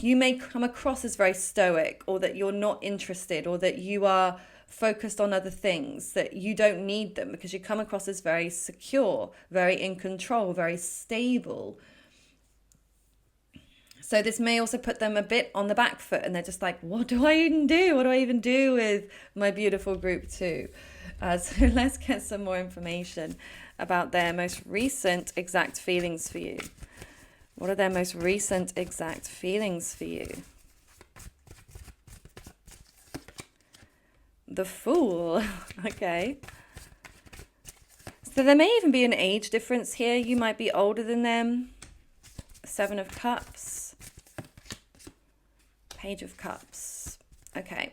you may come across as very stoic, or that you're not interested, or that you are focused on other things, that you don't need them, because you come across as very secure, very in control, very stable. So this may also put them a bit on the back foot, and they're just like, what do I even do? What do I even do with my beautiful group 2? So let's get some more information about their most recent exact feelings for you. What are their most recent exact feelings for you? The Fool. Okay. So there may even be an age difference here. You might be older than them. 7 of Cups. Page of Cups. Okay.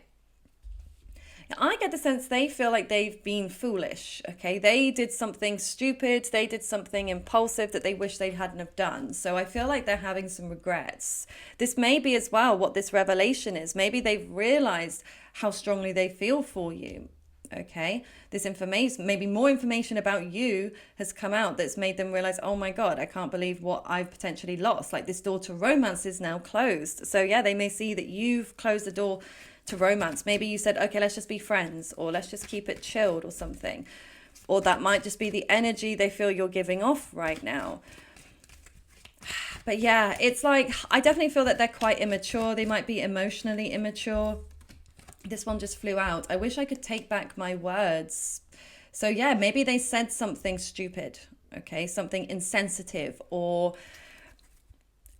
I get the sense they feel like they've been foolish, okay? They did something stupid, they did something impulsive that they wish they hadn't have done. So I feel like they're having some regrets. This may be as well what this revelation is. Maybe they've realized how strongly they feel for you, okay? This information, maybe more information about you has come out that's made them realize, oh my God, I can't believe what I've potentially lost. Like, this door to romance is now closed. So yeah, they may see that you've closed the door to romance. Maybe you said, okay, let's just be friends, or let's just keep it chilled or something. Or that might just be the energy they feel you're giving off right now. But yeah, it's like, I definitely feel that they're quite immature. They might be emotionally immature. This one just flew out. I wish I could take back my words. So yeah, maybe they said something stupid, okay? Something insensitive, or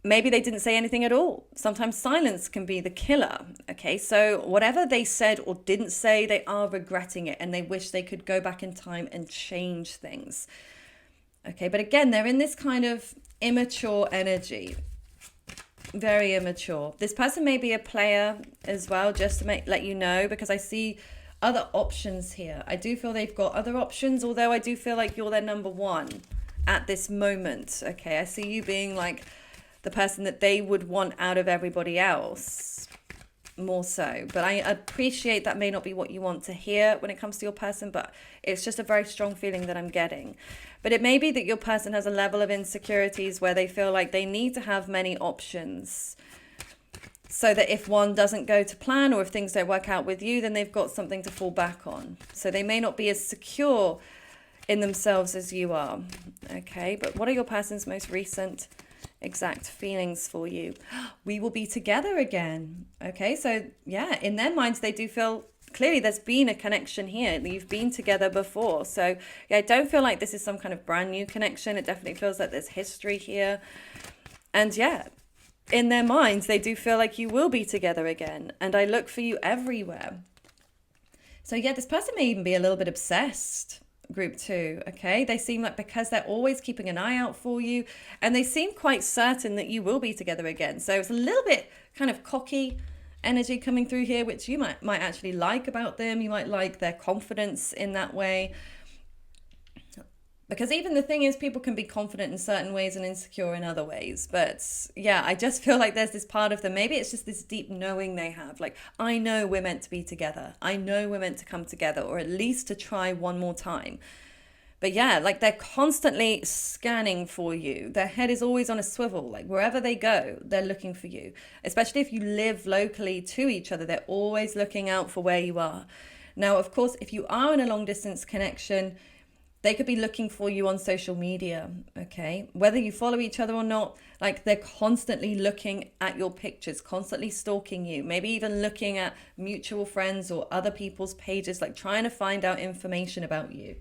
maybe they didn't say anything at all. Sometimes silence can be the killer, okay? So whatever they said or didn't say, they are regretting it, and they wish they could go back in time and change things, okay? But again, they're in this kind of immature energy, very immature. This person may be a player as well, just to let you know, because I see other options here. I do feel they've got other options, although I do feel like you're their number one at this moment, okay? I see you being like the person that they would want out of everybody else, more so. But I appreciate that may not be what you want to hear when it comes to your person, but it's just a very strong feeling that I'm getting. But it may be that your person has a level of insecurities where they feel like they need to have many options, so that if one doesn't go to plan, or if things don't work out with you, then they've got something to fall back on. So they may not be as secure in themselves as you are, okay? But what are your person's most recent exact feelings for you? We will be together again, okay? So yeah, in their minds, they do feel clearly there's been a connection here. You've been together before. So yeah, I don't feel like this is some kind of brand new connection. It definitely feels like there's history here. And yeah, in their minds, they do feel like you will be together again. And I look for you everywhere. So yeah, this person may even be a little bit obsessed, group 2, okay? They seem like, because they're always keeping an eye out for you, and they seem quite certain that you will be together again. So it's a little bit kind of cocky energy coming through here, which you might actually like about them. You might like their confidence in that way. Because even the thing is, people can be confident in certain ways and insecure in other ways. But yeah, I just feel like there's this part of them. Maybe it's just this deep knowing they have. Like, I know we're meant to be together. I know we're meant to come together, or at least to try one more time. But yeah, like, they're constantly scanning for you. Their head is always on a swivel. Like, wherever they go, they're looking for you. Especially if you live locally to each other, they're always looking out for where you are. Now, of course, if you are in a long distance connection, they could be looking for you on social media, okay? Whether you follow each other or not, like, they're constantly looking at your pictures, constantly stalking you, maybe even looking at mutual friends or other people's pages, like trying to find out information about you.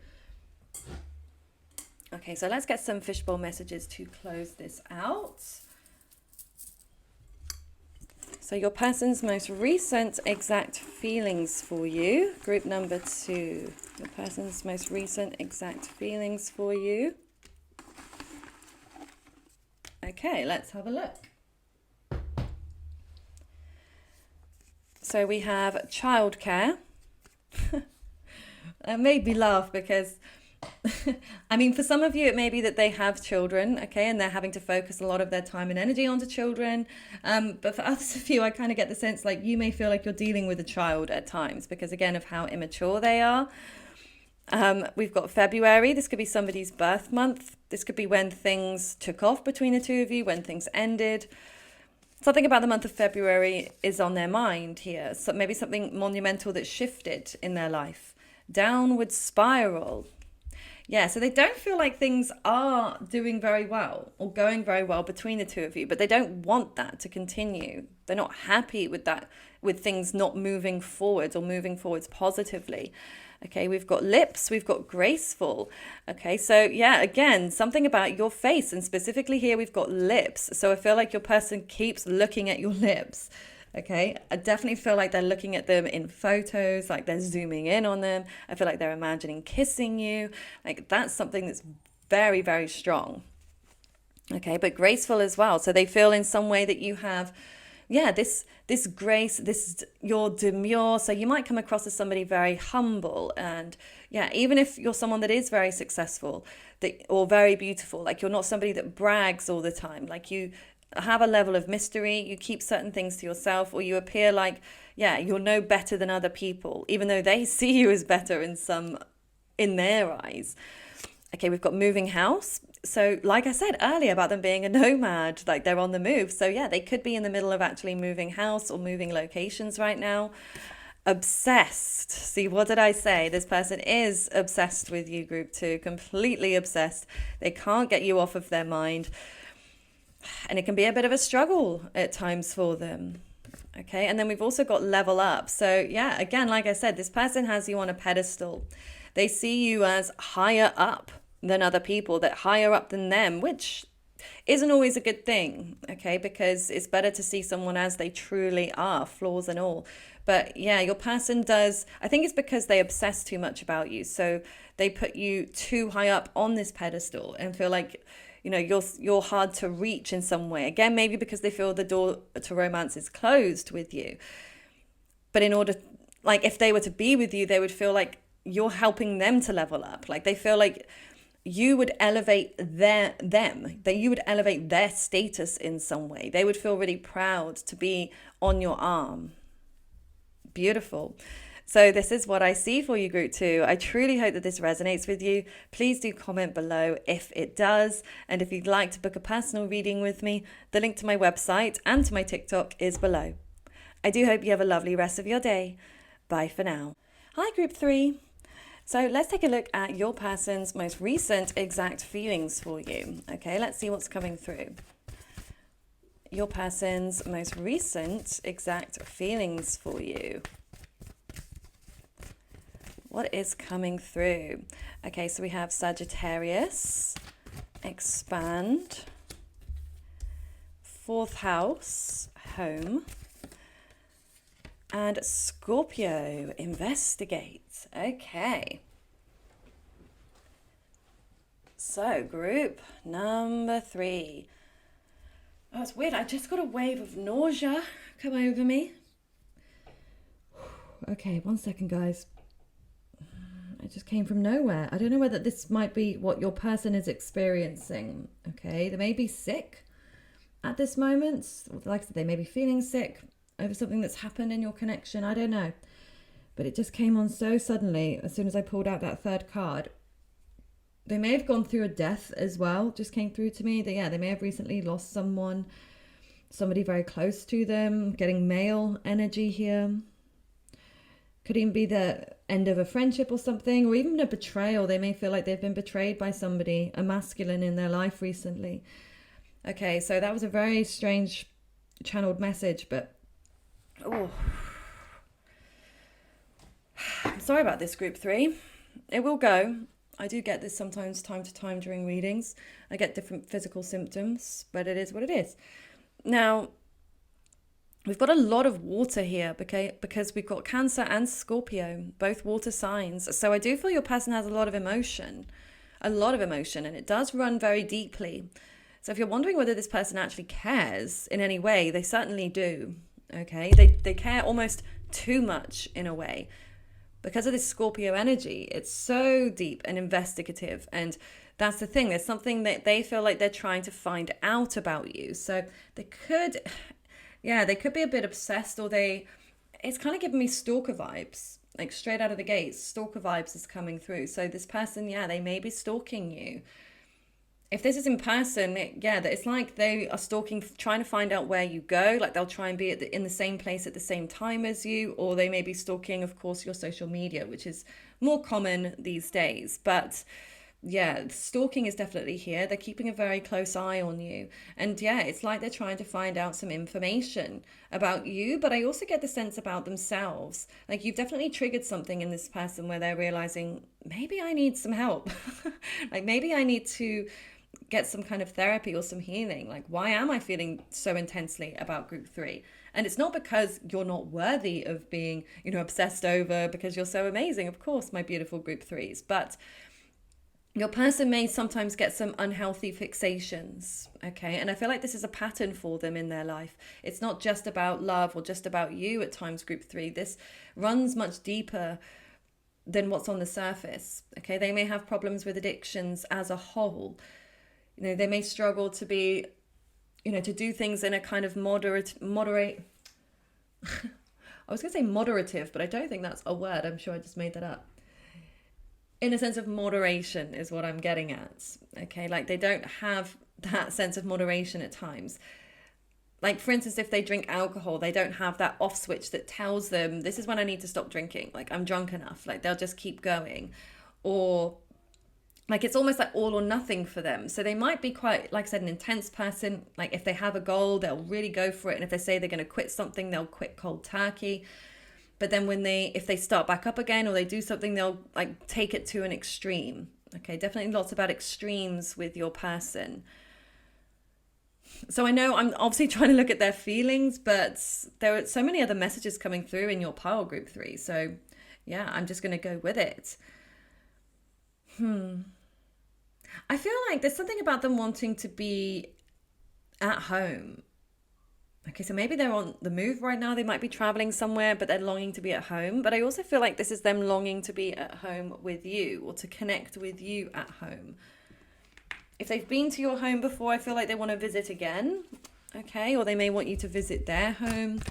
Okay, so let's get some fishbowl messages to close this out. So your person's most recent exact feelings for you, group number 2. Your person's most recent exact feelings for you. Okay, let's have a look. So we have childcare. That made me laugh because I mean, for some of you, it may be that they have children, okay, and they're having to focus a lot of their time and energy onto children. But for others of you, I kind of get the sense like you may feel like you're dealing with a child at times because, again, of how immature they are. We've got February. This could be somebody's birth month. This could be when things took off between the two of you, when things ended. Something about the month of February is on their mind here. So maybe something monumental that shifted in their life. Downward spiral. Yeah, so they don't feel like things are doing very well or going very well between the two of you, but they don't want that to continue. They're not happy with that, with things not moving forwards or moving forwards positively. Okay, we've got lips, we've got graceful. Okay, so yeah, again, something about your face, and specifically here we've got lips. So I feel like your person keeps looking at your lips. Okay, I definitely feel like they're looking at them in photos, like they're zooming in on them. I feel like they're imagining kissing you. Like that's something that's very, very strong. Okay, but graceful as well. So they feel in some way that you have, yeah, this grace, this your demure. So you might come across as somebody very humble, and yeah, even if you're someone that is very successful, that or very beautiful, like you're not somebody that brags all the time. Like you have a level of mystery, you keep certain things to yourself, or you appear like, yeah, you're no better than other people, even though they see you as better in their eyes. Okay, we've got moving house. So, like I said earlier about them being a nomad, like they're on the move. So, yeah, they could be in the middle of actually moving house or moving locations right now. Obsessed. See, what did I say? This person is obsessed with you, group two, completely obsessed. They can't get you off of their mind. And it can be a bit of a struggle at times for them. Okay, and then we've also got level up. So, yeah, again, like I said, this person has you on a pedestal. They see you as higher up than other people, that higher up than them, which isn't always a good thing, okay? Because it's better to see someone as they truly are, flaws and all. But yeah, your person does, I think it's because they obsess too much about you. So they put you too high up on this pedestal and feel like, you know, you're hard to reach in some way. Again, maybe because they feel the door to romance is closed with you. But in order, like if they were to be with you, they would feel like you're helping them to level up. Like they feel like you would elevate that you would elevate their status in some way. They would feel really proud to be on your arm. Beautiful. So this is what I see for you, group two. I truly hope that this resonates with you. Please do comment below if it does. And if you'd like to book a personal reading with me, the link to my website and to my TikTok is below. I do hope you have a lovely rest of your day. Bye for now. Hi, group three. So let's take a look at your person's most recent exact feelings for you. Okay, let's see what's coming through. Your person's most recent exact feelings for you. What is coming through? Okay, so we have Sagittarius, expand, fourth house, home, and Scorpio, investigate. Okay. So, group number three. Oh, it's weird. I just got a wave of nausea come over me. Okay, 1 second, guys. It just came from nowhere. I don't know whether this might be what your person is experiencing. Okay, they may be sick at this moment. Like I said, they may be feeling sick over something that's happened in your connection. I don't know. But it just came on so suddenly as soon as I pulled out that third card. They may have gone through a death as well, just came through to me. They may have recently lost someone, somebody very close to them, getting male energy here. Could even be the end of a friendship or something, or even a betrayal. They may feel like they've been betrayed by somebody, a masculine in their life recently. Okay, so that was a very strange channeled message, but oh, I'm sorry about this, group three. It will go. I do get this sometimes time to time during readings. I get different physical symptoms, but it is what it is. Now, we've got a lot of water here, okay, because we've got Cancer and Scorpio, both water signs. So I do feel your person has a lot of emotion, and it does run very deeply. So if you're wondering whether this person actually cares in any way, they certainly do, okay? They care almost too much in a way. Because of this Scorpio energy, it's so deep and investigative. And that's the thing. There's something that they feel like they're trying to find out about you. So they could be a bit obsessed, or it's kind of giving me stalker vibes. Like straight out of the gates, stalker vibes is coming through. So this person, they may be stalking you. if this is in person, yeah, that it's like they are stalking, trying to find out where you go. Like they'll try and be in the same place at the same time as you, or they may be stalking, of course, your social media, which is more common these days. But yeah, stalking is definitely here. They're keeping a very close eye on you. And yeah, it's like they're trying to find out some information about you, but I also get the sense about themselves. Like you've definitely triggered something in this person where they're realizing maybe I need some help. Like maybe I need to get some kind of therapy or some healing. Like, why am I feeling so intensely about group three? And it's not because you're not worthy of being, obsessed over, because you're so amazing, of course, my beautiful group threes. But your person may sometimes get some unhealthy fixations, okay? And I feel like this is a pattern for them in their life. It's not just about love or just about you at times, group three. This runs much deeper than what's on the surface, okay? They may have problems with addictions as a whole. They may struggle to be, to do things in a kind of moderate. I was going to say moderative, but I don't think that's a word. I'm sure I just made that up. In a sense of moderation is what I'm getting at. Okay, like they don't have that sense of moderation at times. Like, for instance, if they drink alcohol, they don't have that off switch that tells them, this is when I need to stop drinking. Like, I'm drunk enough. Like, they'll just keep going. Or, like, it's almost like all or nothing for them. So they might be quite, like I said, an intense person. Like, if they have a goal, they'll really go for it. And if they say they're going to quit something, they'll quit cold turkey. But then if they start back up again or they do something, they'll like take it to an extreme. Okay, definitely lots about extremes with your person. So I know I'm obviously trying to look at their feelings, but there are so many other messages coming through in your pile, group three. So yeah, I'm just going to go with it. I feel like there's something about them wanting to be at home. Okay, so maybe they're on the move right now. They might be traveling somewhere, but they're longing to be at home. But I also feel like this is them longing to be at home with you or to connect with you at home. If they've been to your home before, I feel like they want to visit again. Okay, or they may want you to visit their home.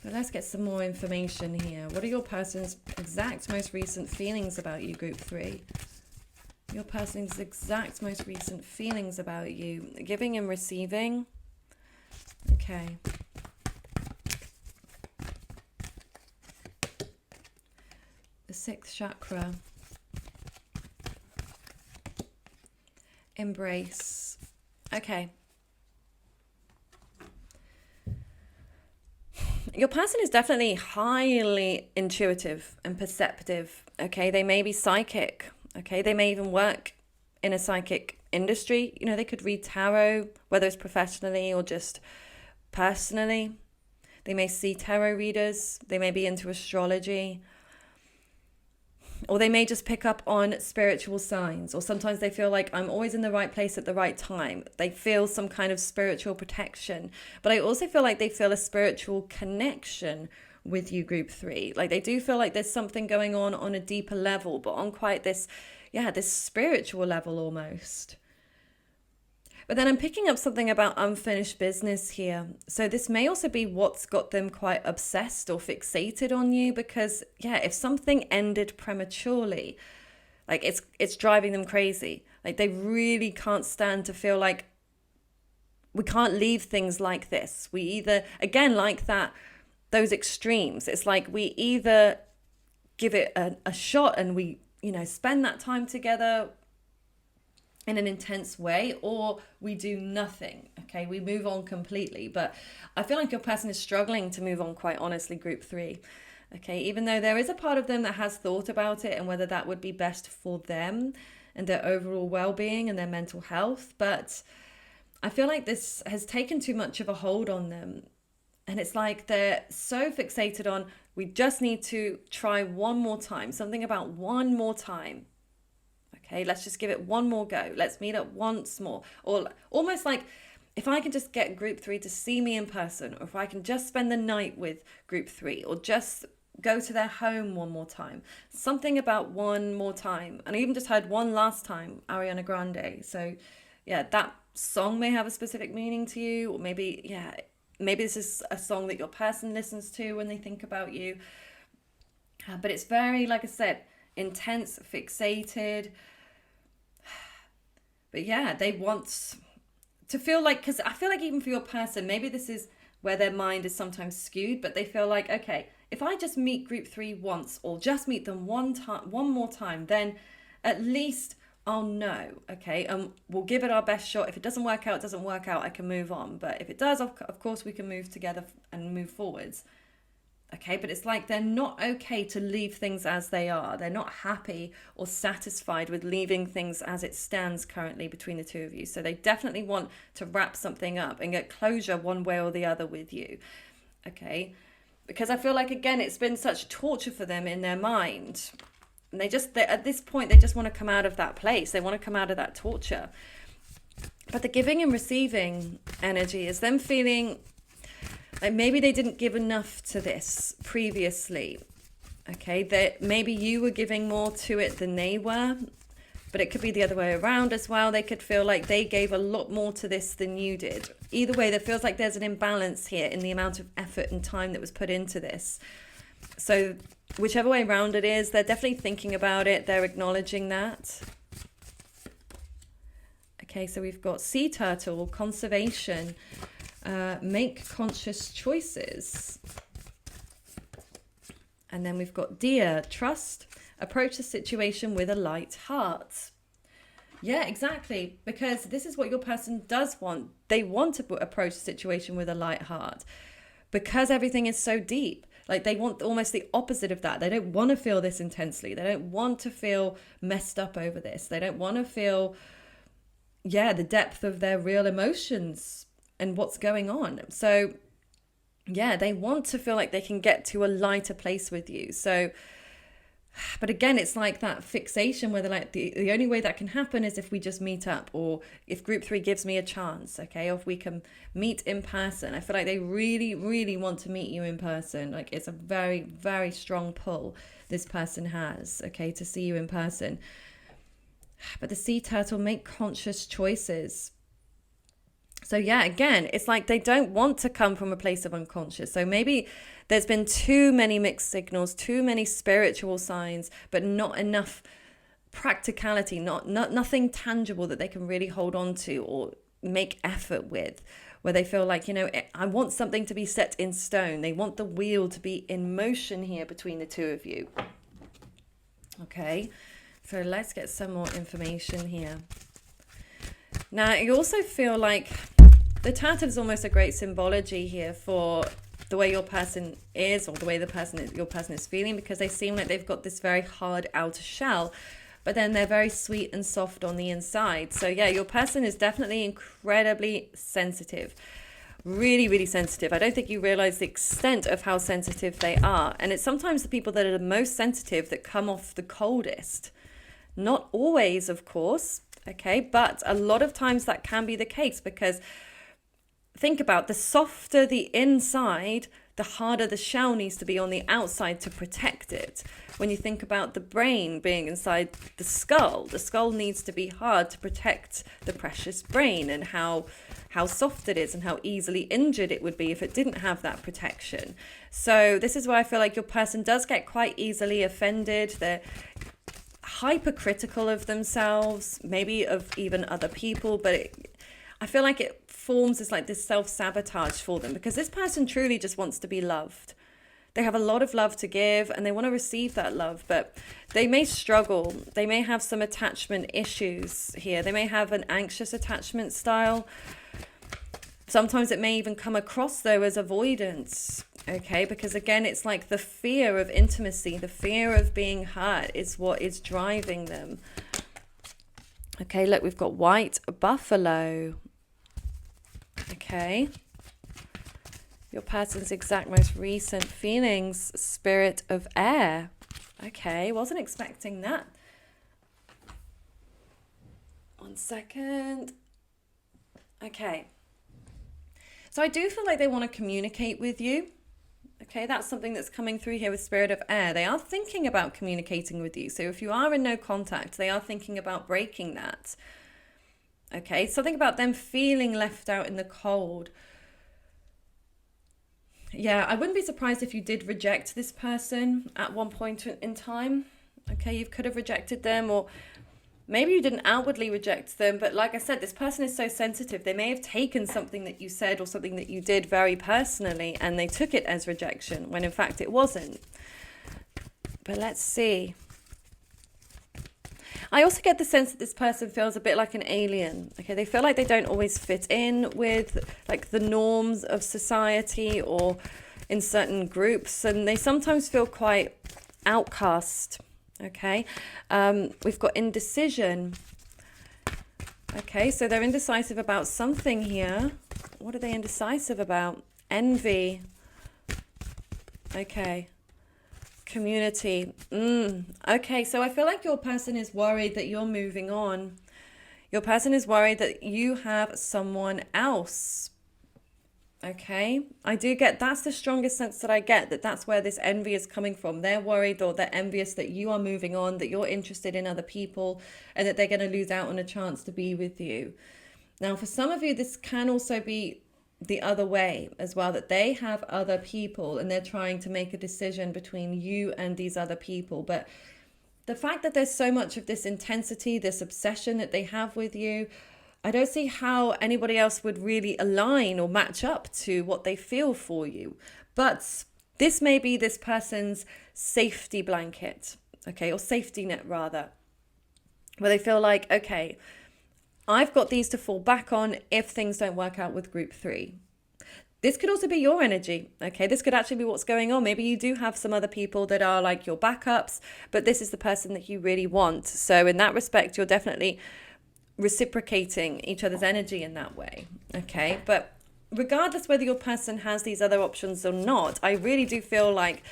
But let's get some more information here. What are your person's exact most recent feelings about you, group three? Your person's exact most recent feelings about you. Giving and receiving. Okay. The sixth chakra. Embrace. Okay. Your person is definitely highly intuitive and perceptive. Okay. They may be psychic. Okay. They may even work in a psychic industry. They could read tarot, whether it's professionally or just personally. They may see tarot readers. They may be into astrology. Or they may just pick up on spiritual signs. Or sometimes they feel like I'm always in the right place at the right time. They feel some kind of spiritual protection. But I also feel like they feel a spiritual connection with you, group three. Like they do feel like there's something going on a deeper level, but on quite this spiritual level almost. But then I'm picking up something about unfinished business here. So this may also be what's got them quite obsessed or fixated on you, because if something ended prematurely, like it's driving them crazy. Like they really can't stand to feel like we can't leave things like this. We either, again, like that, those extremes. It's like we either give it a shot and we, spend that time together in an intense way, or we do nothing. Okay, we move on completely. But I feel like your person is struggling to move on, quite honestly, group three. Okay, even though there is a part of them that has thought about it and whether that would be best for them and their overall well-being and their mental health. But I feel like this has taken too much of a hold on them. And it's like they're so fixated on, we just need to try one more time, something about one more time. Okay, let's just give it one more go. Let's meet up once more. Or almost like, if I can just get group three to see me in person, or if I can just spend the night with group three, or just go to their home one more time. Something about one more time. And I even just heard one last time, Ariana Grande. So that song may have a specific meaning to you, or maybe this is a song that your person listens to when they think about you. But it's very, like I said, intense, fixated. But yeah, they want to feel like, because I feel like even for your person, maybe this is where their mind is sometimes skewed, but they feel like, okay, if I just meet group 3 once, or just meet them one more time, then at least I'll know, okay, and we'll give it our best shot. If it doesn't work out, it doesn't work out, I can move on. But if it does, of course, we can move together and move forwards. Okay, but it's like they're not okay to leave things as they are. They're not happy or satisfied with leaving things as it stands currently between the two of you. So they definitely want to wrap something up and get closure one way or the other with you. Okay, because I feel like, again, it's been such torture for them in their mind. And at this point, they just want to come out of that place. They want to come out of that torture. But the giving and receiving energy is them feeling like maybe they didn't give enough to this previously. Okay, that maybe you were giving more to it than they were, but it could be the other way around as well. They could feel like they gave a lot more to this than you did. Either way, there feels like there's an imbalance here in the amount of effort and time that was put into this. So whichever way around it is, they're definitely thinking about it. They're acknowledging that. Okay, so we've got sea turtle, conservation, make conscious choices. And then we've got deer, trust, approach the situation with a light heart. Yeah, exactly. Because this is what your person does want. They want to approach the situation with a light heart because everything is so deep. Like they want almost the opposite of that. They don't want to feel this intensely. They don't want to feel messed up over this. They don't want to feel, the depth of their real emotions and what's going on. So they want to feel like they can get to a lighter place with you. So, but again, it's like that fixation where they're like, the only way that can happen is if we just meet up, or if group 3 gives me a chance, okay, or if we can meet in person. I feel like they really, really want to meet you in person. Like it's a very, very strong pull this person has, okay, to see you in person. But the sea turtle, make conscious choices. So again, it's like they don't want to come from a place of unconscious. So maybe there's been too many mixed signals, too many spiritual signs, but not enough practicality, nothing tangible that they can really hold on to or make effort with, where they feel like, I want something to be set in stone. They want the wheel to be in motion here between the two of you. Okay, so let's get some more information here. Now, you also feel like the turtle is almost a great symbology here for the way your person is, or the way your person is feeling, because they seem like they've got this very hard outer shell, but then they're very sweet and soft on the inside. So your person is definitely incredibly sensitive, really, really sensitive. I don't think you realize the extent of how sensitive they are. And it's sometimes the people that are the most sensitive that come off the coldest. Not always, of course. Okay, but a lot of times that can be the case, because think about, the softer the inside, the harder the shell needs to be on the outside to protect it. When you think about the brain being inside the skull needs to be hard to protect the precious brain, and how soft it is and how easily injured it would be if it didn't have that protection. So this is where I feel like your person does get quite easily offended. They're hypercritical of themselves, maybe of even other people, but I feel like it forms this self-sabotage for them, because this person truly just wants to be loved. They have a lot of love to give and they want to receive that love, but they may struggle. They may have some attachment issues here. They may have an anxious attachment style. Sometimes it may even come across though as avoidance. Okay, because again, it's like the fear of intimacy, the fear of being hurt is what is driving them. Okay, look, we've got white buffalo. Okay. Your person's exact most recent feelings, spirit of air. Okay, wasn't expecting that. 1 second. Okay. So I do feel like they want to communicate with you. Okay, that's something that's coming through here with spirit of air. They are thinking about communicating with you. So if you are in no contact, they are thinking about breaking that. Okay, something about them feeling left out in the cold. Yeah, I wouldn't be surprised if you did reject this person at one point in time. Okay, you could have rejected them, or maybe you didn't outwardly reject them, but like I said, this person is so sensitive. They may have taken something that you said or something that you did very personally, and they took it as rejection when in fact it wasn't. But let's see. I also get the sense that this person feels a bit like an alien. Okay, they feel like they don't always fit in with like the norms of society or in certain groups, and they sometimes feel quite outcast. Okay, we've got indecision. Okay, so they're indecisive about something here. What are they indecisive about? Envy. Okay. Community. Okay, so I feel like your person is worried that you're moving on. Your person is worried that you have someone else. Okay, I do get, that's the strongest sense that I get, that that's where this envy is coming from. They're worried or they're envious that you are moving on, that you're interested in other people, and that they're going to lose out on a chance to be with you. Now, for some of you, this can also be the other way as well, that they have other people and they're trying to make a decision between you and these other people. But the fact that there's so much of this intensity, this obsession that they have with you, I don't see how anybody else would really align or match up to what they feel for you. But this may be this person's safety blanket, okay, or safety net rather, where they feel like, okay, I've got these to fall back on if things don't work out with group 3. This could also be your energy, okay? This could actually be what's going on. Maybe you do have some other people that are like your backups, but this is the person that you really want. So in that respect, you're definitely reciprocating each other's energy in that way, okay? But regardless whether your person has these other options or not, I really do feel like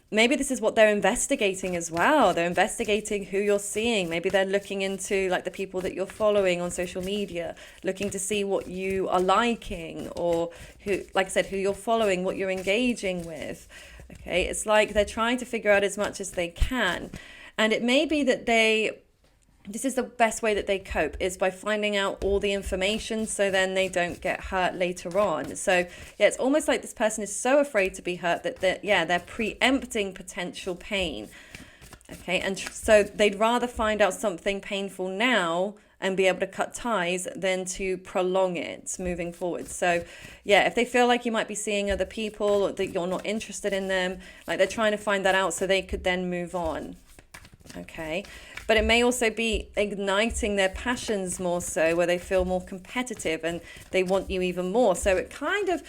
maybe this is what they're investigating as well. They're investigating who you're seeing. Maybe they're looking into like the people that you're following on social media, looking to see what you are liking, or who, like I said, who you're following, what you're engaging with. Okay, it's like they're trying to figure out as much as they can. And it may be that this is the best way that they cope, is by finding out all the information so then they don't get hurt later on. So yeah, it's almost like this person is so afraid to be hurt that they're preempting potential pain. Okay, and so they'd rather find out something painful now and be able to cut ties than to prolong it moving forward. So yeah, if they feel like you might be seeing other people or that you're not interested in them, like they're trying to find that out so they could then move on. Okay, but it may also be igniting their passions more so, where they feel more competitive and they want you even more. So it kind of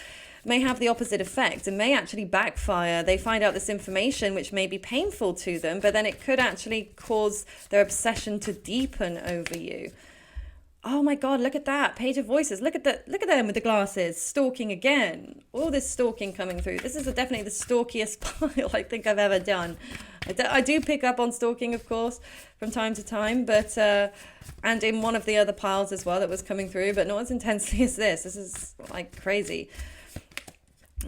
may have the opposite effect and may actually backfire. They find out this information which may be painful to them, but then it could actually cause their obsession to deepen over you. Oh my God, look at that. Page of Voices. Look at them with the glasses. Stalking again. All this stalking coming through. This is definitely the stalkiest pile I think I've ever done. I do pick up on stalking, of course, from time to time, but and in one of the other piles as well that was coming through, but not as intensely as this. This is like crazy.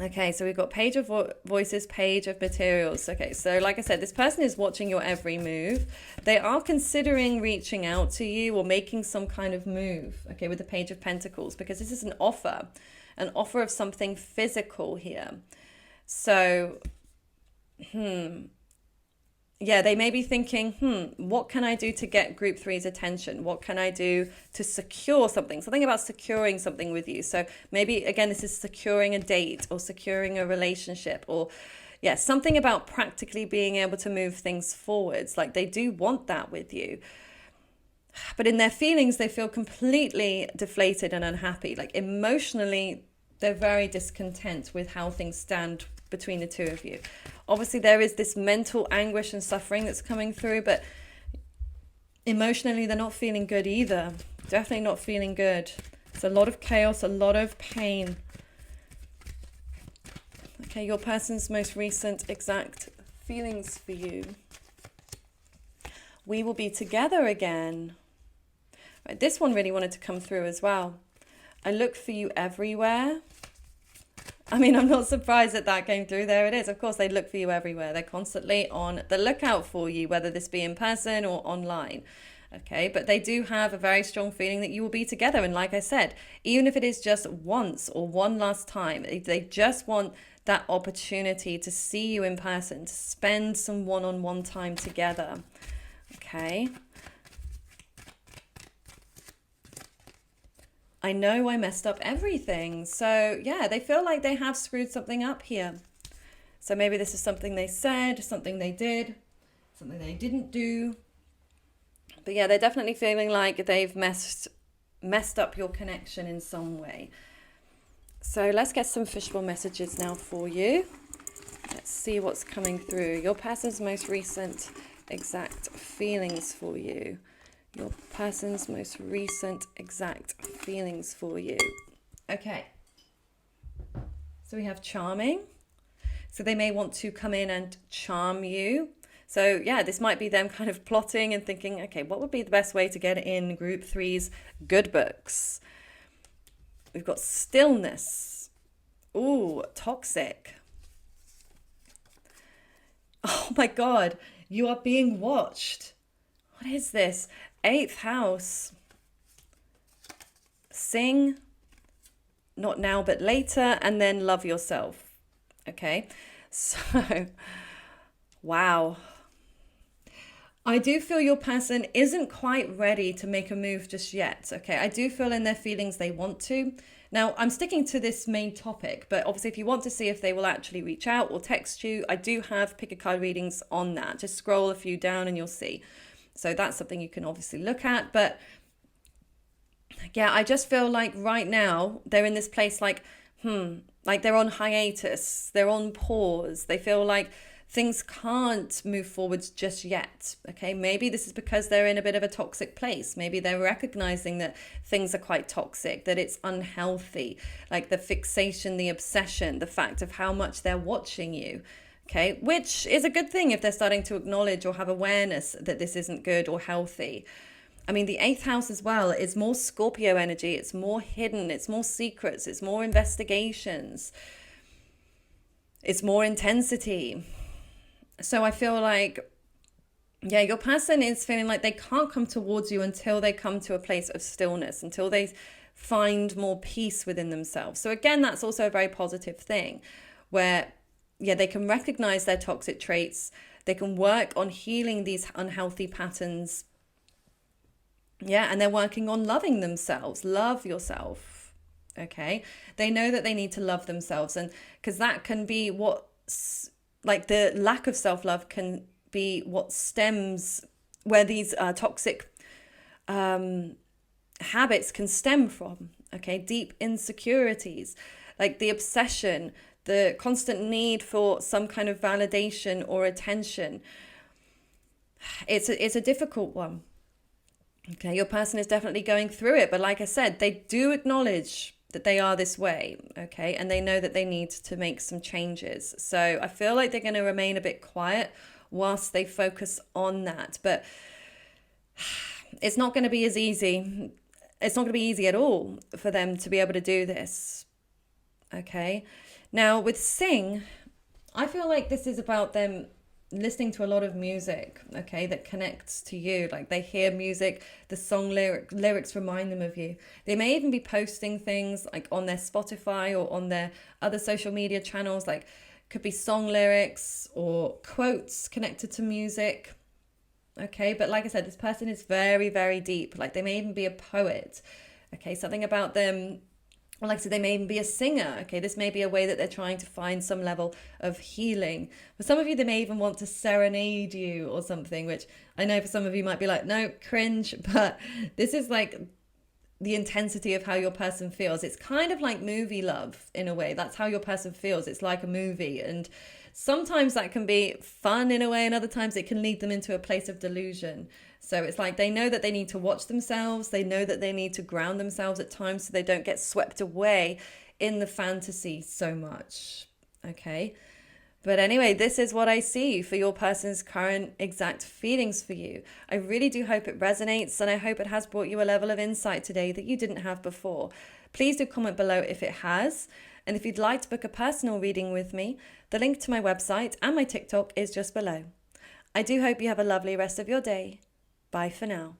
Okay, so we've got Page of Voices, Page of Materials. Okay, so like I said, this person is watching your every move. They are considering reaching out to you or making some kind of move, okay, with the Page of Pentacles, because this is an offer of something physical here. So, yeah, they may be thinking, what can I do to get group 3's attention? What can I do to secure something? Something about securing something with you. So maybe, again, this is securing a date or securing a relationship, or, yeah, something about practically being able to move things forwards. Like they do want that with you. But in their feelings, they feel completely deflated and unhappy. Like emotionally, they're very discontent with how things stand between the two of you. Obviously, there is this mental anguish and suffering that's coming through, but emotionally, they're not feeling good either. Definitely not feeling good. It's a lot of chaos, a lot of pain. Okay, your person's most recent exact feelings for you. We will be together again. Right, this one really wanted to come through as well. I look for you everywhere. I mean, I'm not surprised that came through. There it is. Of course, they look for you everywhere. They're constantly on the lookout for you, whether this be in person or online. Okay, but they do have a very strong feeling that you will be together. And like I said, even if it is just once or one last time, they just want that opportunity to see you in person, to spend some one-on-one time together. Okay. I know I messed up everything. So yeah, they feel like they have screwed something up here. So maybe this is something they said, something they did, something they didn't do. But yeah, they're definitely feeling like they've messed up your connection in some way. So let's get some fishbowl messages now for you. Let's see what's coming through. Your person's most recent exact feelings for you. Your person's most recent exact feelings for you. Okay. So we have charming. So they may want to come in and charm you. So yeah, this might be them kind of plotting and thinking, okay, what would be the best way to get in group 3's good books? We've got stillness. Ooh, toxic. Oh my God, you are being watched. What is this? 8th house. Sing, not now but later, and then love yourself. Okay, so, wow. I do feel your person isn't quite ready to make a move just yet. Okay, I do feel in their feelings they want to. Now, I'm sticking to this main topic, but obviously if you want to see if they will actually reach out or text you, I do have pick a card readings on that. Just scroll a few down and you'll see. So that's something you can obviously look at. But yeah, I just feel like right now they're in this place like they're on hiatus, they're on pause. They feel like things can't move forwards just yet. Okay, maybe this is because they're in a bit of a toxic place. Maybe they're recognizing that things are quite toxic, that it's unhealthy, like the fixation, the obsession, the fact of how much they're watching you. Okay, which is a good thing if they're starting to acknowledge or have awareness that this isn't good or healthy. I mean, the 8th house as well is more Scorpio energy. It's more hidden. It's more secrets. It's more investigations. It's more intensity. So I feel like, yeah, your person is feeling like they can't come towards you until they come to a place of stillness, until they find more peace within themselves. So again, that's also a very positive thing where, yeah, they can recognize their toxic traits. They can work on healing these unhealthy patterns. Yeah, and they're working on loving themselves. Love yourself. Okay. They know that they need to love themselves. And because that can be what's like the lack of self-love can be what stems where these toxic habits can stem from. Okay. Deep insecurities, like the obsession, the constant need for some kind of validation or attention. It's a difficult one. Okay, your person is definitely going through it. But like I said, they do acknowledge that they are this way. Okay, and they know that they need to make some changes. So I feel like they're going to remain a bit quiet whilst they focus on that. But it's not going to be as easy. It's not going to be easy at all for them to be able to do this. Okay, now with Sing, I feel like this is about them listening to a lot of music, okay, that connects to you. Like they hear music, the song lyrics remind them of you. They may even be posting things like on their Spotify or on their other social media channels, like could be song lyrics or quotes connected to music. Okay, but like I said, this person is very, very deep. Like they may even be a poet. Okay, something about them. Well, like I said, they may even be a singer. Okay, this may be a way that they're trying to find some level of healing. For some of you, they may even want to serenade you or something, which I know for some of you might be like, no, cringe. But this is like the intensity of how your person feels. It's kind of like movie love in a way. That's how your person feels. It's like a movie. And sometimes that can be fun in a way, and other times it can lead them into a place of delusion. So it's like they know that they need to watch themselves. They know that they need to ground themselves at times so they don't get swept away in the fantasy so much. Okay. But anyway, this is what I see for your person's current exact feelings for you. I really do hope it resonates, and I hope it has brought you a level of insight today that you didn't have before. Please do comment below if it has. And if you'd like to book a personal reading with me, the link to my website and my TikTok is just below. I do hope you have a lovely rest of your day. Bye for now.